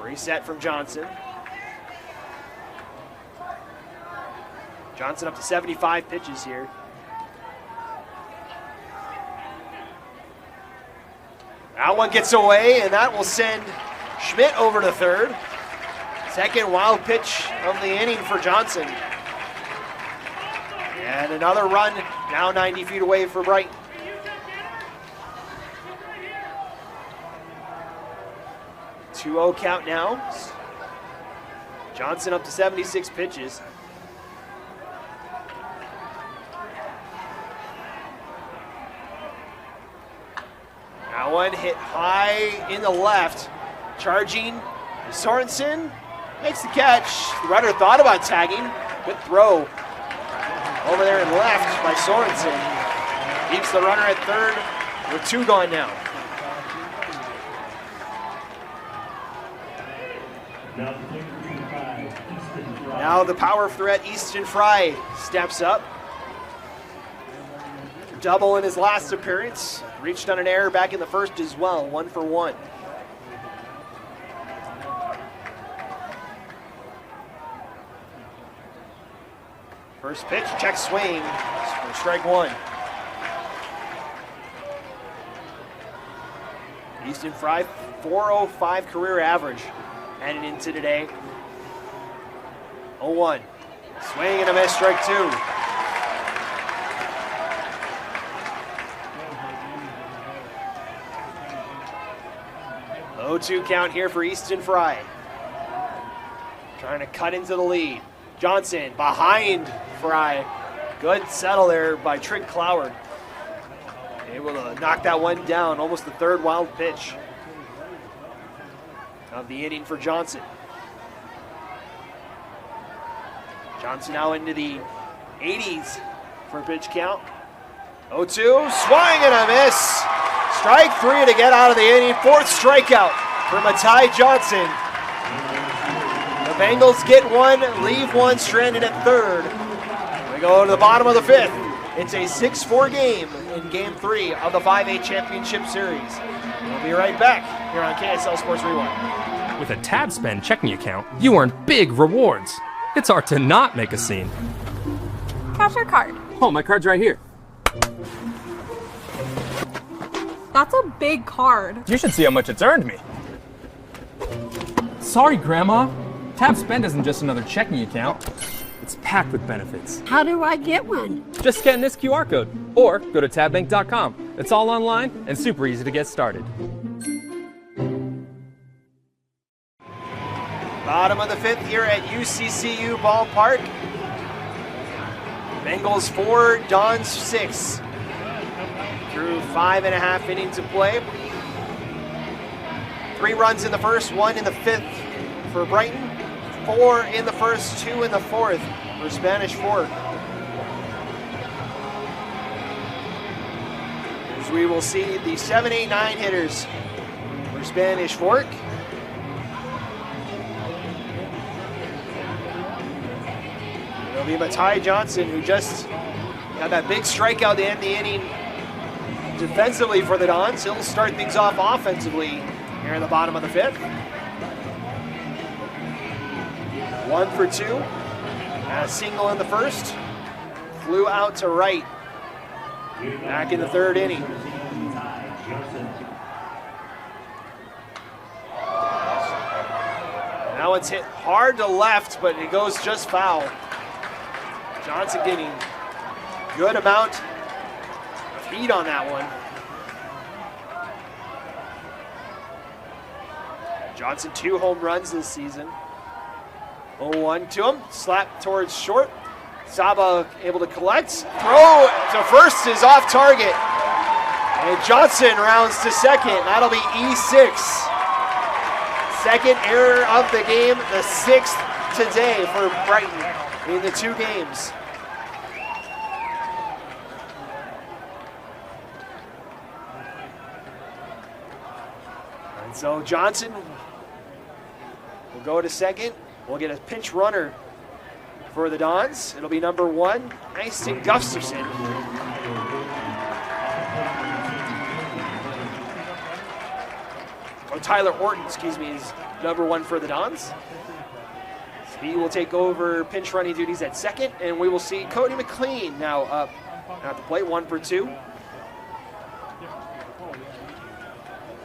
A: Reset from Johnson. Johnson up to 75 pitches here. That one gets away, and that will send Schmidt over to third. Second wild pitch of the inning for Johnson. And another run, now 90 feet away for Brighton. Two-0 count now. Johnson up to 76 pitches. That one hit high in the left. Charging Sorensen makes the catch. The runner thought about tagging. Good throw over there in left by Sorensen. Keeps the runner at third with 2 gone now. Now the power threat Easton Fry steps up. Double in his last appearance. Reached on an error back in the first as well. 1 for 1. First pitch, check swing for strike 1. Easton Fry, 405 career average heading into today. 0-1. Swing and a miss, strike 2. Low 2 count here for Easton Fry. Trying to cut into the lead. Johnson behind Fry. Good settle there by Trent Cloward. Able to knock that one down, almost the third wild pitch of the inning for Johnson. Johnson now into the 80s for a pitch count. 0-2, swing and a miss. Strike three to get out of the inning. Fourth strikeout for Matai Johnson. The Bengals get one, leave one stranded at third. We go to the bottom of the fifth. It's a 6-4 game in Game 3 of the 5A Championship Series. We'll be right back here on KSL Sports Rewind.
B: With a tab spend checking account, you earn big rewards. It's hard to not make a scene.
C: Cash or card?
E: Oh, my card's right here.
C: That's a big card.
E: You should see how much it's earned me. Sorry, Grandma. Tab Spend isn't just another checking account. It's packed with benefits.
F: How do I get one?
E: Just scan this QR code or go to tabbank.com. It's all online and super easy to get started.
A: Bottom of the fifth here at UCCU Ballpark. Bengals 4, Dons 6. Through 5.5 innings of play. 3 runs in the first, 1 in the fifth for Brighton. 4 in the first, 2 in the fourth for Spanish Fork. As we will see the 7, 8, 9 hitters for Spanish Fork. It'll be Matai Johnson, who just got that big strikeout at the end of the inning defensively for the Dons. He'll start things off offensively here in the bottom of the fifth. 1 for 2. A single in the first. Flew out to right. Back in the third inning. Now it's hit hard to left, but it goes just foul. Johnson getting good amount of heat on that one. Johnson 2 home runs this season. 0-1 to him, slap towards short. Saba able to collect. Throw to first is off target. And Johnson rounds to second. That'll be E6. Second error of the game, the 6th today for Brighton in the 2 games. And so Johnson will go to second. We'll get a pinch runner for the Dons. It'll be number 1, Easton Gustafson. Oh, Tyler Orton, excuse me, is number 1 for the Dons. He will take over pinch running duties at second, and we will see Cody McLean now up at the plate, 1 for 2.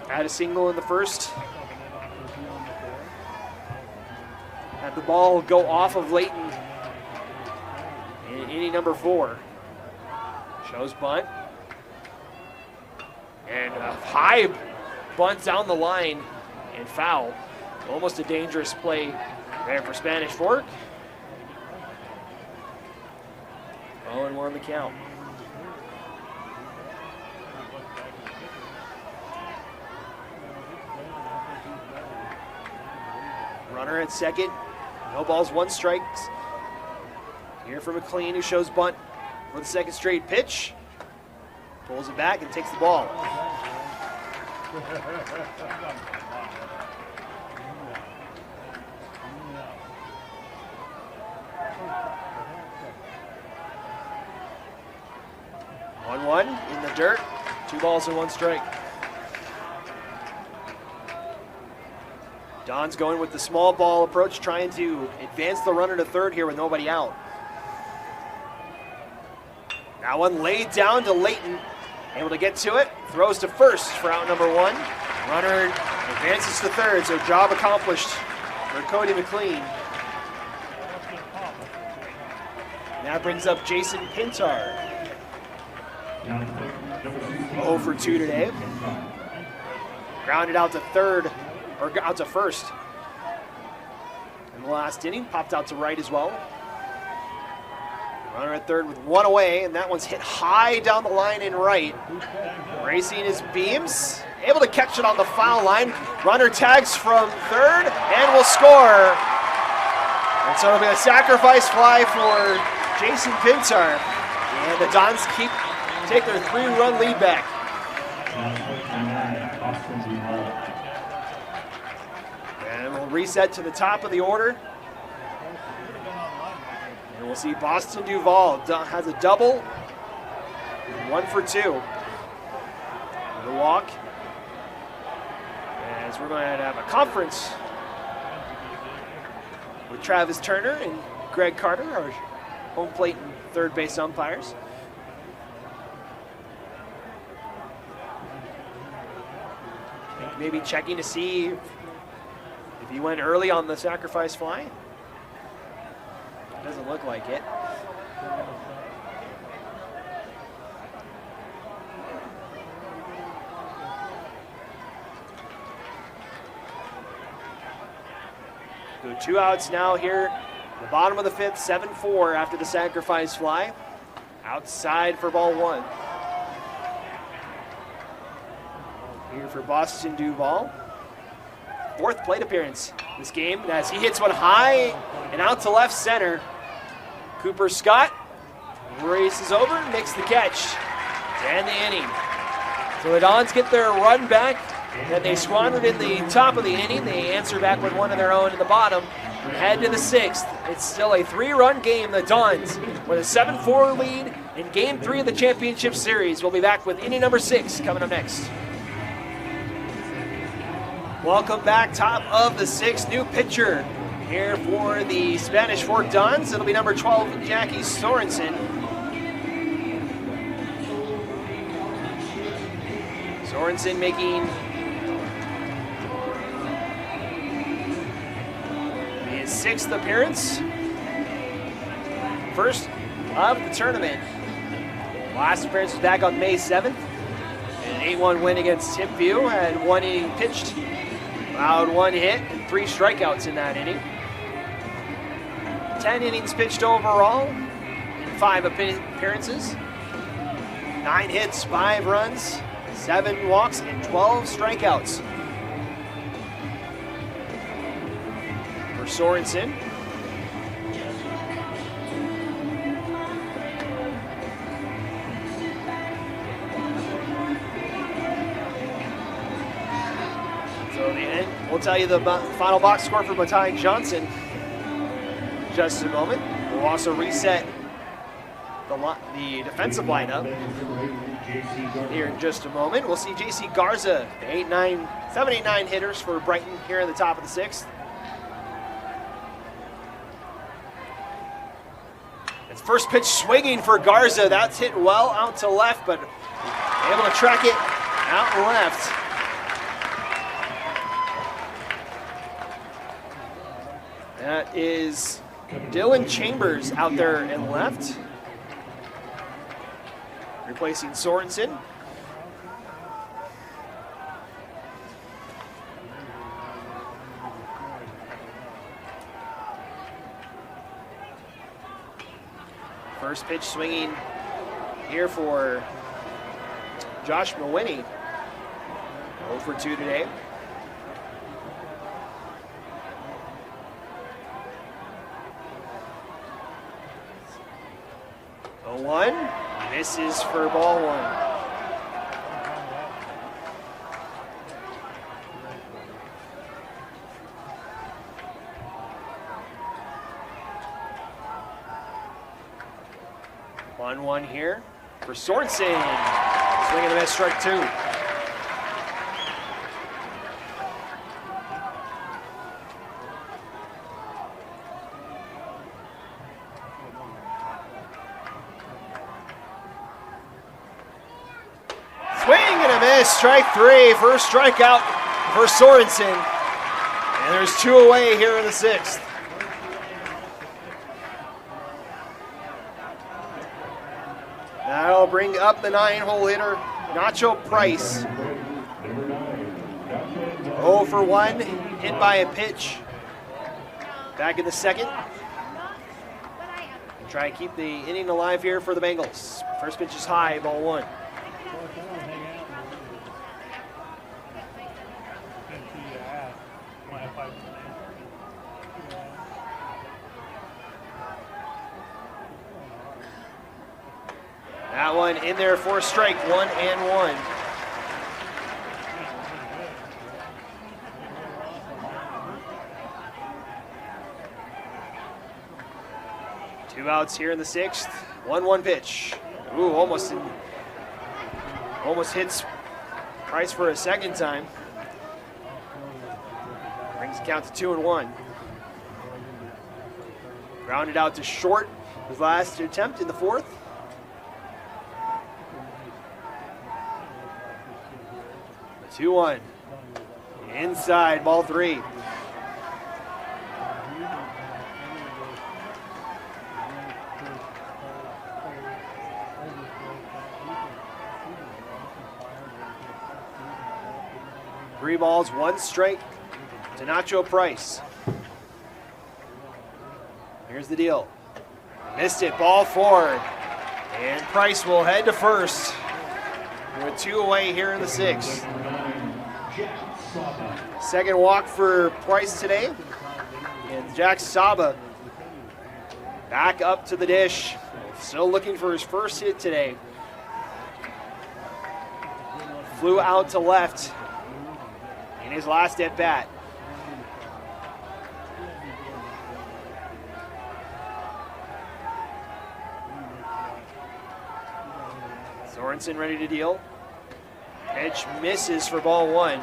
A: Had a single in the first. Had the ball go off of Layton in inning number 4. Shows bunt. And a high bunt down the line and foul. Almost a dangerous play there for Spanish Fork. 0-1 the count. Runner at second. No balls, 1 strike. Here for McLean, who shows bunt for the second straight pitch. Pulls it back and takes the ball. One in the dirt. 2 balls and 1 strike. Don's going with the small ball approach, trying to advance the runner to third here with nobody out. Now one laid down to Layton, able to get to it, throws to first for out number 1. Runner advances to third, so job accomplished for Cody McLean. And that brings up Jason Pintar. 0 for 2 today. Grounded out to third, or out to first in the last inning, popped out to right as well. Runner at third with one away, and that one's hit high down the line in right. Racing his beams, able to catch it on the foul line. Runner tags from third and will score. And so it'll be a sacrifice fly for Jason Pintar. And the Dons take their 3-run lead back. And we'll reset to the top of the order. And we'll see Boston Duval has a double. 1 for 2. The walk. As we're going to have a conference with Travis Turner and Greg Carter, our home plate and third base umpires. Maybe checking to see if he went early on the sacrifice fly. Doesn't look like it. So 2 outs now here. The bottom of the 5th, 7-4 after the sacrifice fly. Outside for ball 1. Here for Boston Duval. 4th plate appearance this game as he hits one high and out to left center. Cooper Scott races over, makes the catch to end the inning. So the Dons get their run back that they squandered in the top of the inning. They answer back with one of their own in the bottom and head to the 6th. It's still a 3-run game. The Dons with a 7-4 lead in Game 3 of the championship series. We'll be back with inning number 6 coming up next. Welcome back, top of the 6th. New pitcher here for the Spanish Fork Dons. It'll be number 12, Jackie Sorensen. Sorensen making his 6th appearance. First of the tournament. Last appearance was back on May 7th. An 8-1 win against Timpview. Had 1 inning pitched. Allowed 1 hit and 3 strikeouts in that inning. 10 innings pitched overall in 5 appearances. 9 hits, 5 runs, 7 walks, and 12 strikeouts for Sorensen. We'll tell you the final box score for Matai Johnson in just a moment. We'll also reset the defensive lineup here in just a moment. We'll see J.C. Garza, 7-8-9 hitters for Brighton here in the top of the 6th. It's first pitch swinging for Garza. That's hit well out to left, but able to track it out left. That is Dylan Chambers out there in left, replacing Sorensen. First pitch swinging here for Josh Mawhinney. 0 for 2 today. One misses for ball 1. On 1 here for Sorensen. Swing and a miss, strike 2. Strike 3, first strikeout for Sorensen. And there's 2 away here in the 6th. That'll bring up the 9-hole hitter, Nacho Price. 0 for 1, hit by a pitch. Back in the 2nd. Try and keep the inning alive here for the Bengals. First pitch is high, ball 1. That one in there for a strike, 1-1. Two outs here in the 6th. 1-1 pitch. Ooh, almost hits Price for a second time. Brings the count to 2-1. Grounded out to short. His last attempt in the 4th. The 2-1. Inside, ball 3. Three balls, 1 strike to Nacho Price. Here's the deal. Missed it, ball 4. And Price will head to first with 2 away here in the 6th. Second walk for Price today. And Jack Saba back up to the dish. Still looking for his first hit today. Flew out to left in his last at bat. Sorensen ready to deal. Pitch misses for ball 1.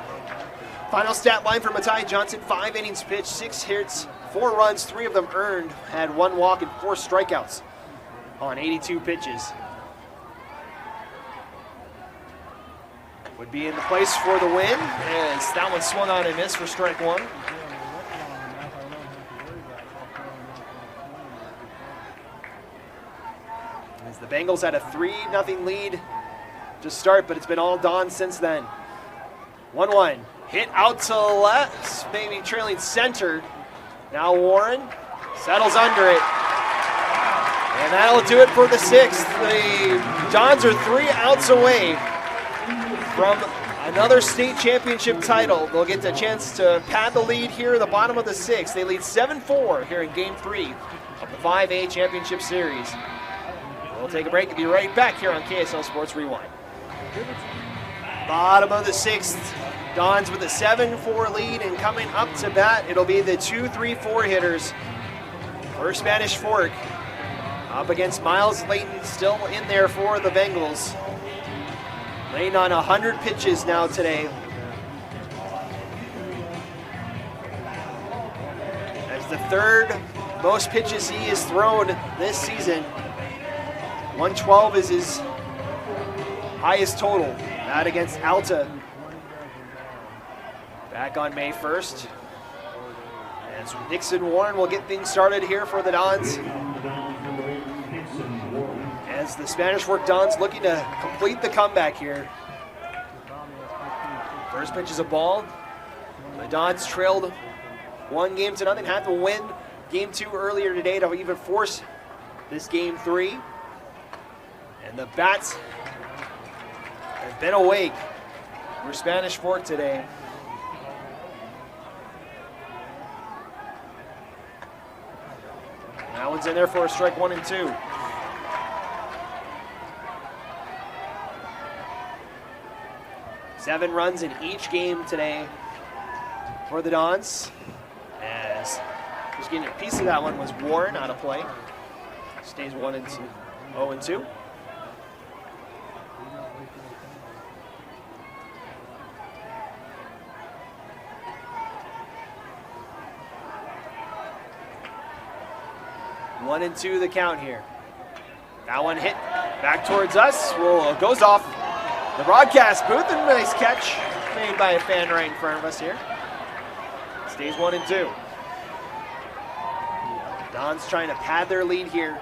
A: Final stat line for Matai Johnson: 5 innings pitched, 6 hits, 4 runs, 3 of them earned, had 1 walk and 4 strikeouts on 82 pitches. Would be in the place for the win, as that one swung on and missed for strike 1. As the Bengals had a 3-0 lead to start, but it's been all Don since then. 1-1, hit out to left, maybe trailing center. Now Warren settles under it. And that'll do it for the 6th. The Dons are 3 outs away from another state championship title. They'll get the chance to pad the lead here in the bottom of the 6th. They lead 7-4 here in Game 3 of the 5A Championship Series. We'll take a break and be right back here on KSL Sports Rewind. Bottom of the 6th, Dons with a 7-4 lead, and coming up to bat, it'll be the 2-3-4 hitters. First Spanish Fork up against Miles Layton, still in there for the Bengals. Layton on 100 pitches now today. As the 3rd most pitches he has thrown this season. 112 is his highest total. That against Alta. Back on May 1st. As Nixon Warren will get things started here for the Dons. As the Spanish Fork Dons looking to complete the comeback here. First pitch is a ball. The Dons trailed 1-0, had to win Game 2 earlier today to even force this Game 3. And the bats have been awake for Spanish Fork today. That one's in there for a strike 1 and 2. Seven runs in each game today for the Dons. As just getting a piece of that one was Warren out of play. Stays 1 and 2, 0 and 2. One and 2 the count here. That one hit back towards us. Well, goes off the broadcast booth, and a nice catch made by a fan right in front of us here. Stays 1 and 2. Don's trying to pad their lead here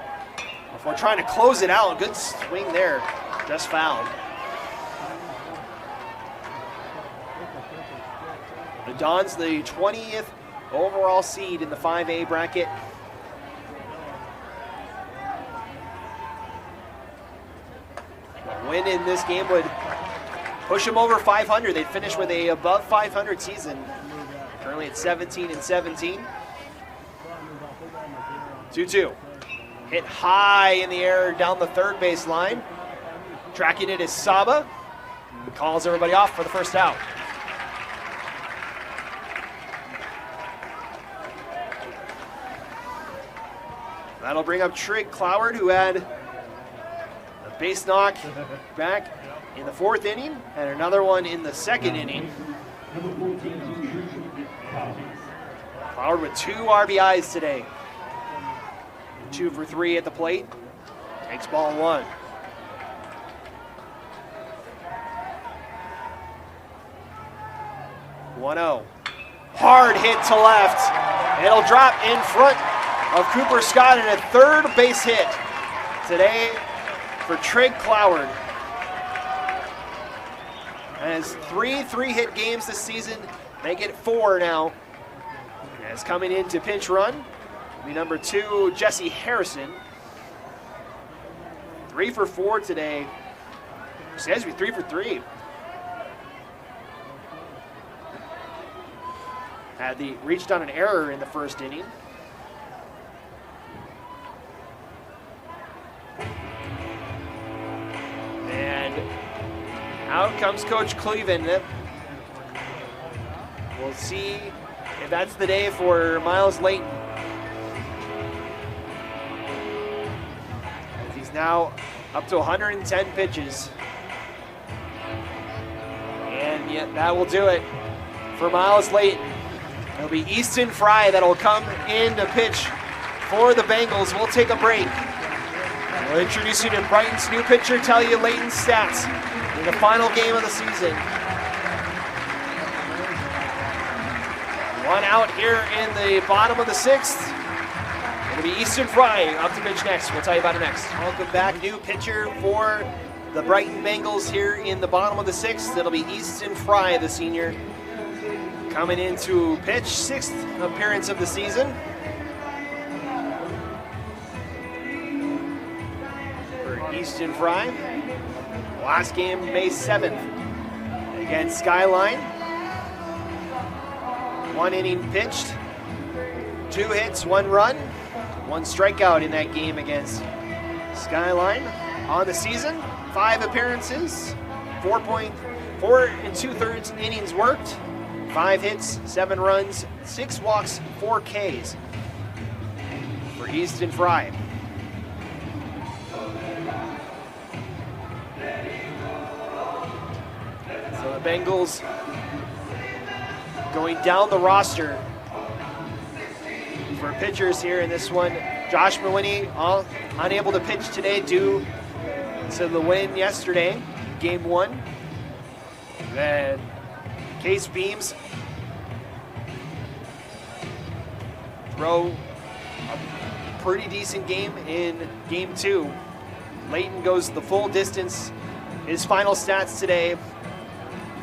A: before trying to close it out. Good swing there, just fouled. The Dons, the 20th overall seed in the 5A bracket. win in this game would push them over 500. They'd finish with a above 500 season. Currently at 17-17. 2-2. Hit high in the air down the third base line. Tracking it is Saba. He calls everybody off for the first out. That'll bring up Trig Cloward, who had a base knock back in the fourth inning and another one in the second inning. Cloward with 2 RBIs today. 2 for 3 at the plate. Takes ball 1. Hard hit to left. It'll drop in front of Cooper Scott, and a third base hit today for Trig Cloward. Has 3 3-hit games this season. Make it 4 now. As coming in to pinch run will be number 2, Jesse Harrison. 3 for 4 today. He has to be 3 for 3. Reached on an error in the first inning. And out comes Coach Cleveland. We'll see if that's the day for Miles Layton. As he's now up to 110 pitches. And yet that will do it for Miles Layton. It'll be Easton Fry that'll come in to pitch for the Bengals. We'll take a break. We'll introduce you to Brighton's new pitcher, tell you Layton's stats in the final game of the season. 1 out here in the bottom of the 6th. It'll be Easton Fry up to pitch next. We'll tell you about it next. Welcome back, new pitcher for the Brighton Bengals here in the bottom of the 6th. It'll be Easton Fry, the senior, coming into pitch, 6th appearance of the season. For Easton Fry, last game May 7th against Skyline. 1 inning pitched, 2 hits, 1 run, 1 strikeout in that game against Skyline. On the season, 5 appearances, 4 2/3 innings worked, 5 hits, 7 runs, 6 walks, 4 Ks for Easton Fry. So the Bengals going down the roster for pitchers here in this one. Josh Mawhinney unable to pitch today due to the win yesterday, game 1. Then Case Beams throw a pretty decent game in game 2. Layton goes the full distance. His final stats today: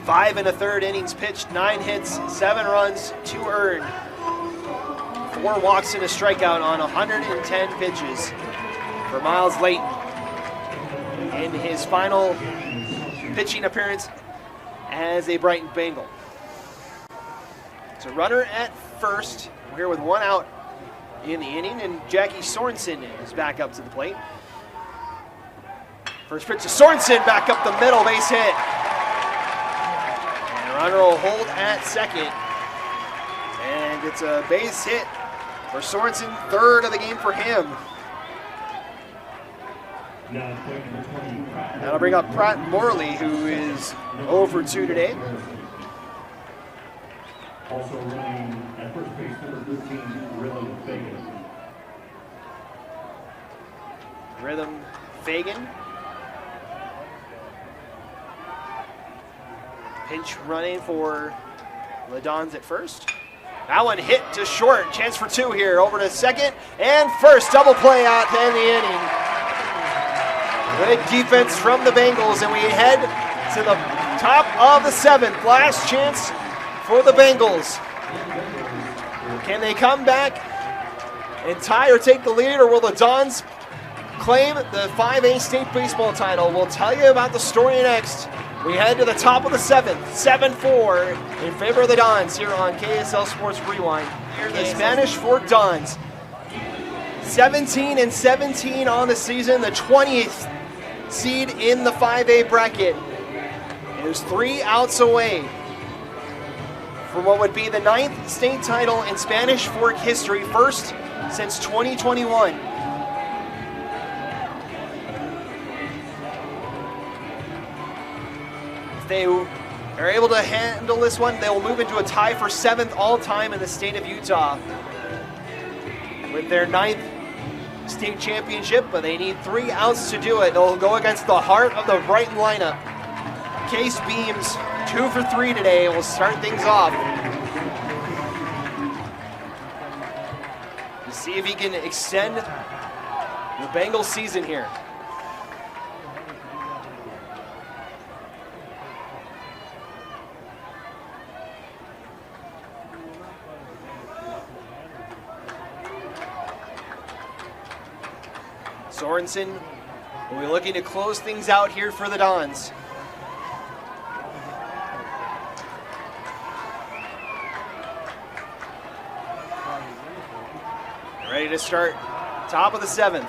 A: 5 1/3 innings pitched, 9 hits, 7 runs, 2 earned, 4 walks and a strikeout on 110 pitches for Miles Layton in his final pitching appearance as a Brighton Bengal. So runner at first. We're here with 1 out in the inning, and Jackie Sorensen is back up to the plate. First pitch to Sorensen, back up the middle, base hit. And runner will hold at second. And it's a base hit for Sorensen, 3rd of the game for him. That'll bring up Pratt Morley, who is 0 for 2 today.
D: Also running at first base, number 13, Rhythm Fagan.
A: Rhythm Fagan. Pinch running for LaDons at first. That one hit to short. Chance for 2 here. Over to second and first. Double play out to end the inning. Good defense from the Bengals, and we head to the top of the 7th. Last chance for the Bengals. Can they come back and tie or take the lead, or will the Dons claim the 5A state baseball title. We'll tell you about the story next. We head to the top of the 7th, 7-4 in favor of the Dons here on KSL Sports Rewind. Here the Spanish Fork Dons, 17-17 on the season, the 20th seed in the 5A bracket. It was 3 outs away from what would be the 9th state title in Spanish Fork history, first since 2021. If they are able to handle this one, they will move into a tie for 7th all-time in the state of Utah with their 9th state championship, but they need 3 outs to do it. They'll go against the heart of the Brighton lineup. Case Beams, 2 for 3 today, will start things off. To see if he can extend the Bengals season here. Sorensen will be looking to close things out here for the Dons. Ready to start top of the 7th.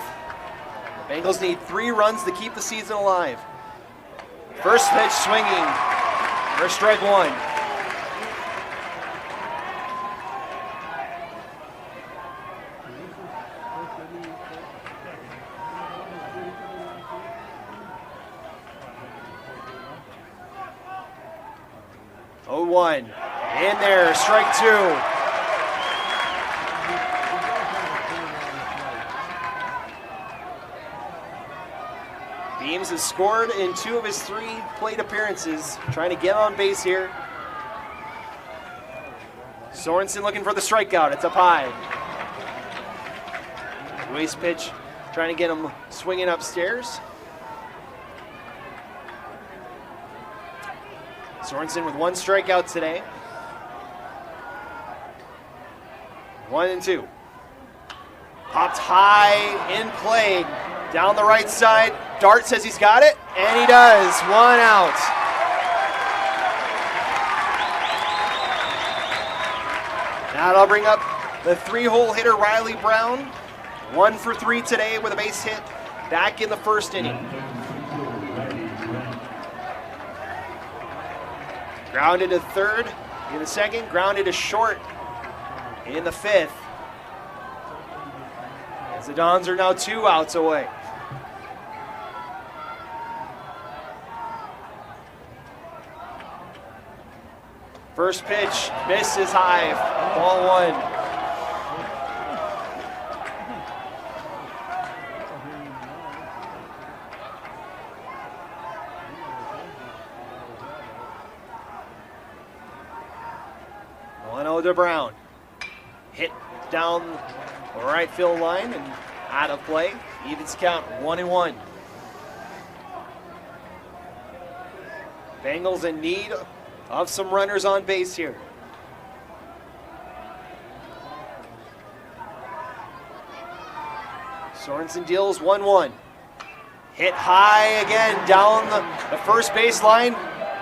A: The Bengals need 3 runs to keep the season alive. First pitch swinging for strike 1. In there, strike 2. Beams has scored in 2 of his 3 plate appearances, trying to get on base here. Sorensen looking for the strikeout. It's up high. Waste pitch, trying to get him swinging upstairs. Sorensen with 1 strikeout today. 1-2. Popped high in play. Down the right side. Dart says he's got it, and he does. 1 out. Now that'll bring up the 3-hole hitter Riley Brown. 1 for 3 today with a base hit back in the 1st inning. Grounded to 3rd in the 2nd, grounded to short in the 5th. As the Dons are now 2 outs away. First pitch, misses high, ball 1. To Brown. Hit down the right field line and out of play. Evens count 1-1. Bengals in need of some runners on base here. Sorensen deals 1-1. Hit high again down the first base line.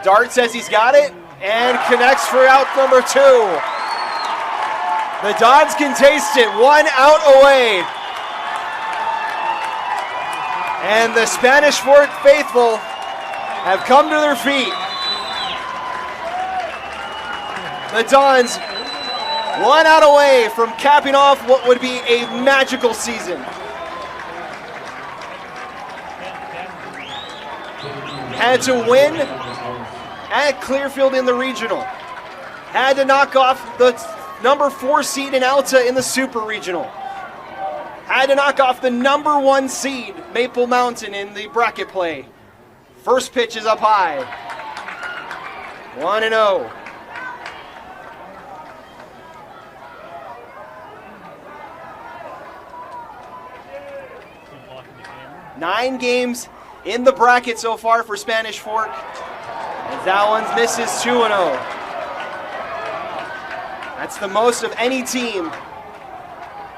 A: Dart says he's got it and connects for out number 2. The Dons can taste it, 1 out away. And the Spanish Fork faithful have come to their feet. The Dons 1 out away from capping off what would be a magical season. Had to win at Clearfield in the regional. Had to knock off the number 4 seed in Alta in the Super Regional. Had to knock off the number 1 seed, Maple Mountain, in the bracket play. First pitch is up high. 1-0. Nine games in the bracket so far for Spanish Fork. And that one misses 2-0. That's the most of any team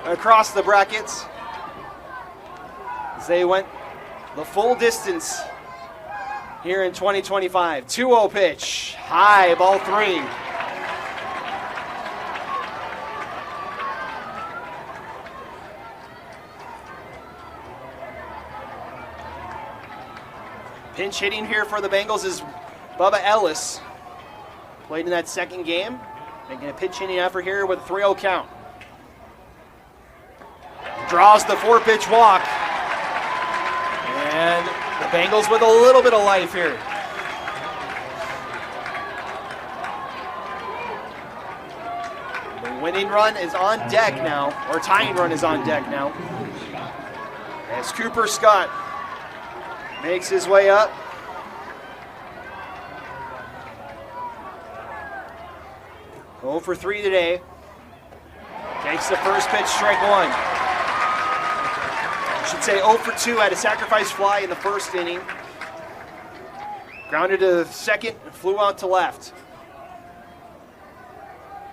A: across the brackets. as they went the full distance here in 2025. 2-0 pitch, high, ball 3. Pinch hitting here for the Bengals is Bubba Ellis. Played in that second game, making a pinch hitting effort here with a 3-0 count. Draws the 4-pitch walk. And the Bengals with a little bit of life here. The winning run is on deck now, or tying run is on deck now. As Cooper Scott makes his way up. Oh for 3 today. Takes the first pitch, strike 1. I should say 0 for 2, had a sacrifice fly in the first inning. Grounded to second, flew out to left.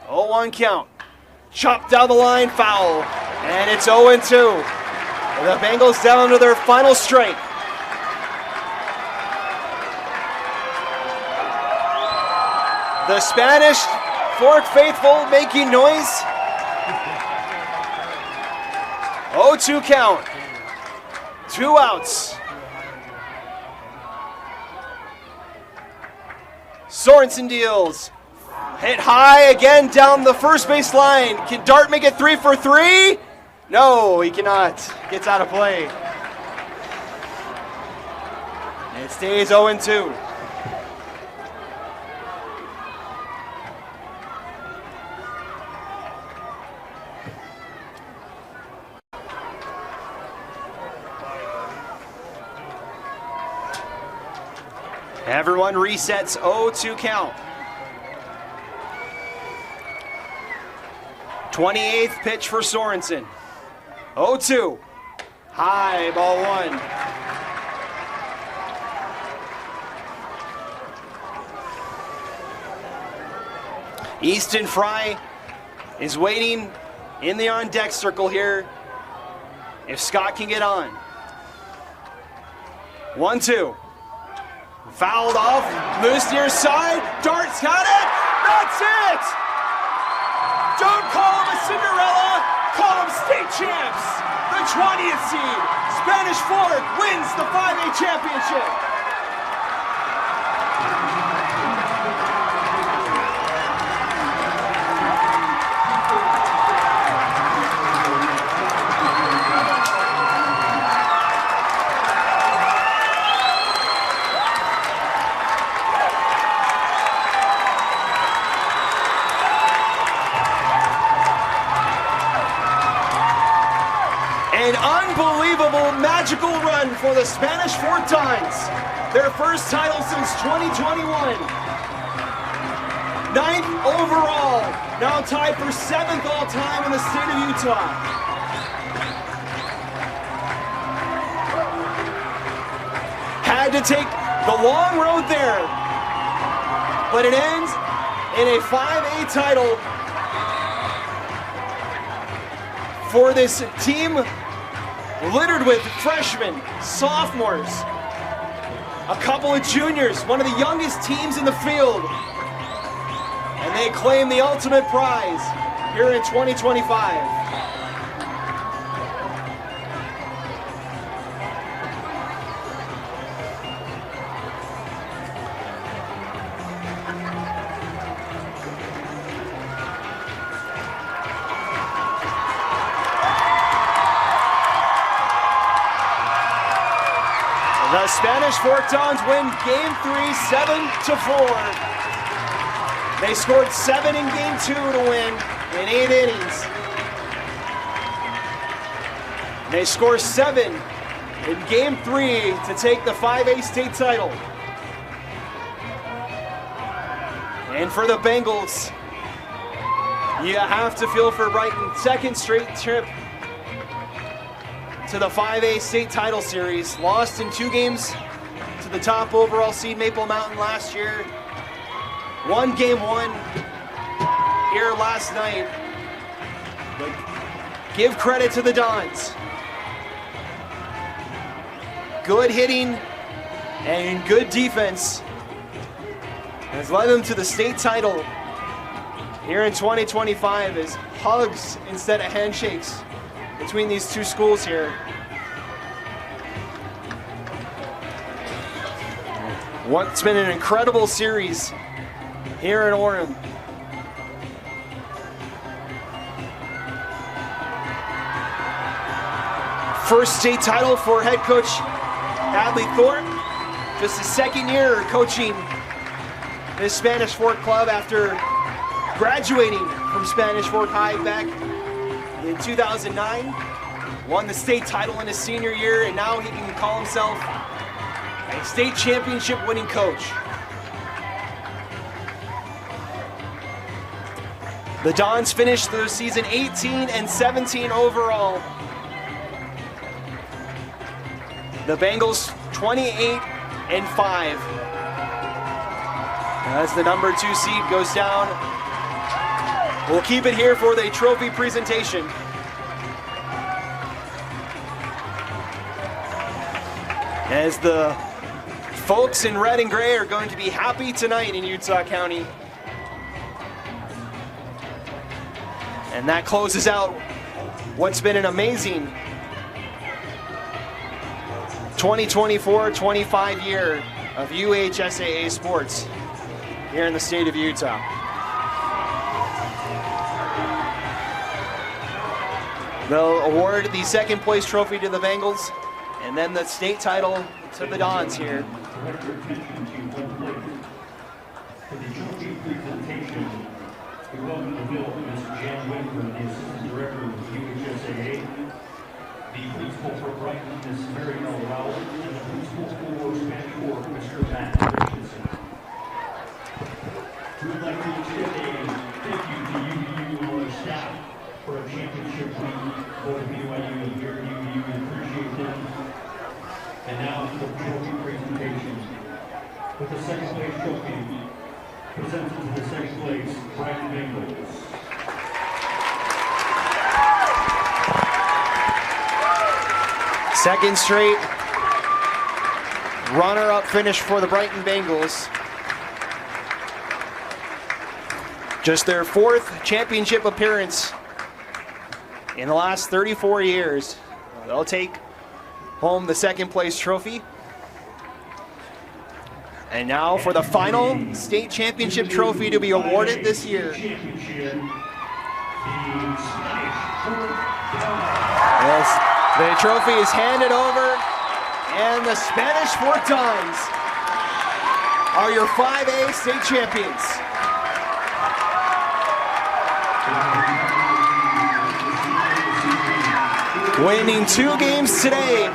A: 0-1 count. Chopped down the line, foul. And it's 0-2. The Bengals down to their final strike. The Spanish Fork faithful making noise. 0-2 count. 2 outs. Sorensen deals. Hit high again down the first base line. Can Dart make it 3 for 3? No, he cannot. Gets out of play. It stays 0-2. Everyone resets, 0-2 count. 28th pitch for Sorensen. 0-2. High, ball 1. Easton Fry is waiting in the on-deck circle here. If Scott can get on. 1-2. Fouled off, loose near side, Dart's got it, that's it! Don't call him a Cinderella, call him state champs! The 20th seed, Spanish Fork wins the 5A championship! An unbelievable, magical run for the Spanish Fork Dons. Their first title since 2021. 9th overall, now tied for 7th all-time in the state of Utah. Had to take the long road there, but it ends in a 5A title for this team littered with freshmen, sophomores, a couple of juniors, one of the youngest teams in the field. And they claim the ultimate prize here in 2025. The Spanish Fork Dons win Game 3, 7-4. They scored 7 in Game 2 to win in 8 innings. They score 7 in Game 3 to take the 5A state title. And for the Bengals, you have to feel for Brighton. Second straight trip to the 5A state title series. Lost in 2 games to the top overall seed Maple Mountain last year. Won Game 1 here last night. But give credit to the Dons. good hitting and good defense has led them to the state title here in 2025 as hugs instead of handshakes between these two schools here. It's been an incredible series here in Orem. First state title for head coach Hadley Thorpe. Just his second year coaching this Spanish Fork club after graduating from Spanish Fork High back in 2009. Won the state title in his senior year, and now he can call himself a state championship winning coach. The Dons finished the season 18-17 overall. The Bengals 28-5. As the number 2 seed goes down, we'll keep it here for the trophy presentation. As the folks in red and gray are going to be happy tonight in Utah County. And that closes out what's been an amazing 2024-25 year of UHSAA sports here in the state of Utah. They'll award the second place trophy to the Bengals and then the state title to the Dons here.
D: We welcome the bill Ms. Jan Winford, the Assistant Director of UHSAA, the Principal for Brighton, Ms. Mary L. Rowell, and the Principal for Spanish Fork, Mr. Matt Christensen. We would like to extend a thank you to UVU and all their staff for a championship week for BYU here at UVU. We appreciate them. And now for the trophy presentation. With the second place trophy, presented to the second place, Brighton Bengals.
A: Second straight runner-up finish for the Brighton Bengals. Just their 4th championship appearance in the last 34 years. They'll take home the second place trophy. And now for the final state championship trophy to be awarded this year. Yes, the trophy is handed over, and the Spanish Fork Dons are your 5A state champions. Winning 2 games today,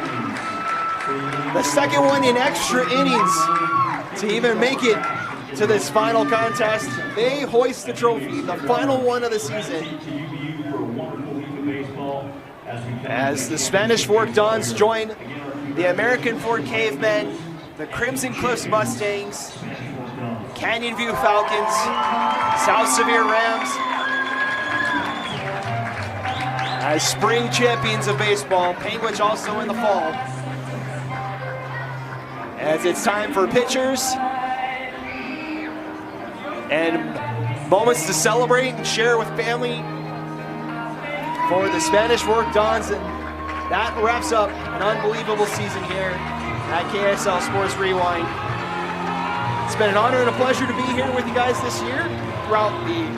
A: the second one in extra innings to even make it to this final contest. They hoist the trophy, the final one of the season, as the Spanish Fork Dons join the American Fork Cavemen, the Crimson Cliffs Mustangs, Canyon View Falcons, South Sevier Rams, as spring champions of baseball, Panguitch also in the fall. As it's time for pictures and moments to celebrate and share with family for the Spanish Fork Dons. And that wraps up an unbelievable season here at KSL Sports Rewind. It's been an honor and a pleasure to be here with you guys this year throughout the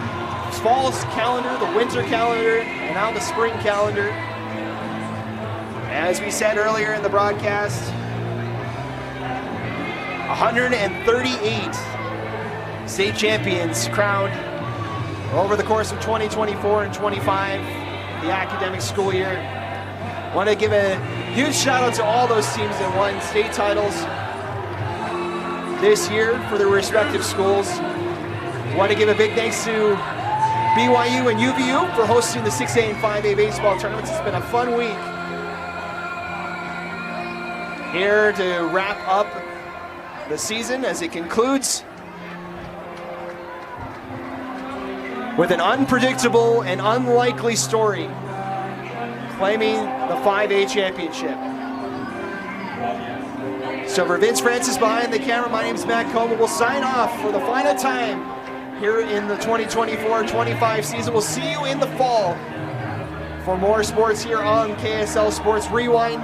A: fall calendar, the winter calendar, and now the spring calendar. As we said earlier in the broadcast, 138 state champions crowned over the course of 2024 and 25, the academic school year. Want to give a huge shout out to all those teams that won state titles this year for their respective schools. Want to give a big thanks to BYU and UVU for hosting the 6A and 5A baseball tournaments. It's been a fun week. Here to wrap up the season as it concludes with an unpredictable and unlikely story claiming the 5A championship. voiceover. Vince Francis behind the camera. My name's Matt Coleman. We'll sign off for the final time here in the 2024-25 season. We'll see you in the fall for more sports here on KSL Sports Rewind.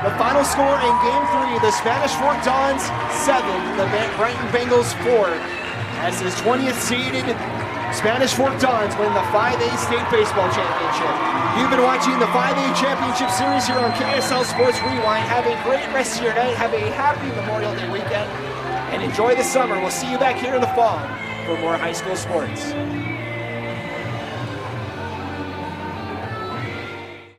A: The final score in Game 3, the Spanish Fork Dons 7, the Brighton Bengals 4. As his 20th seeded Spanish Fork Dons win the 5A State Baseball Championship. You've been watching the 5A Championship Series here on KSL Sports Rewind. Have a great rest of your night. Have a happy Memorial Day weekend. And enjoy the summer. We'll see you back here in the fall for more high school sports.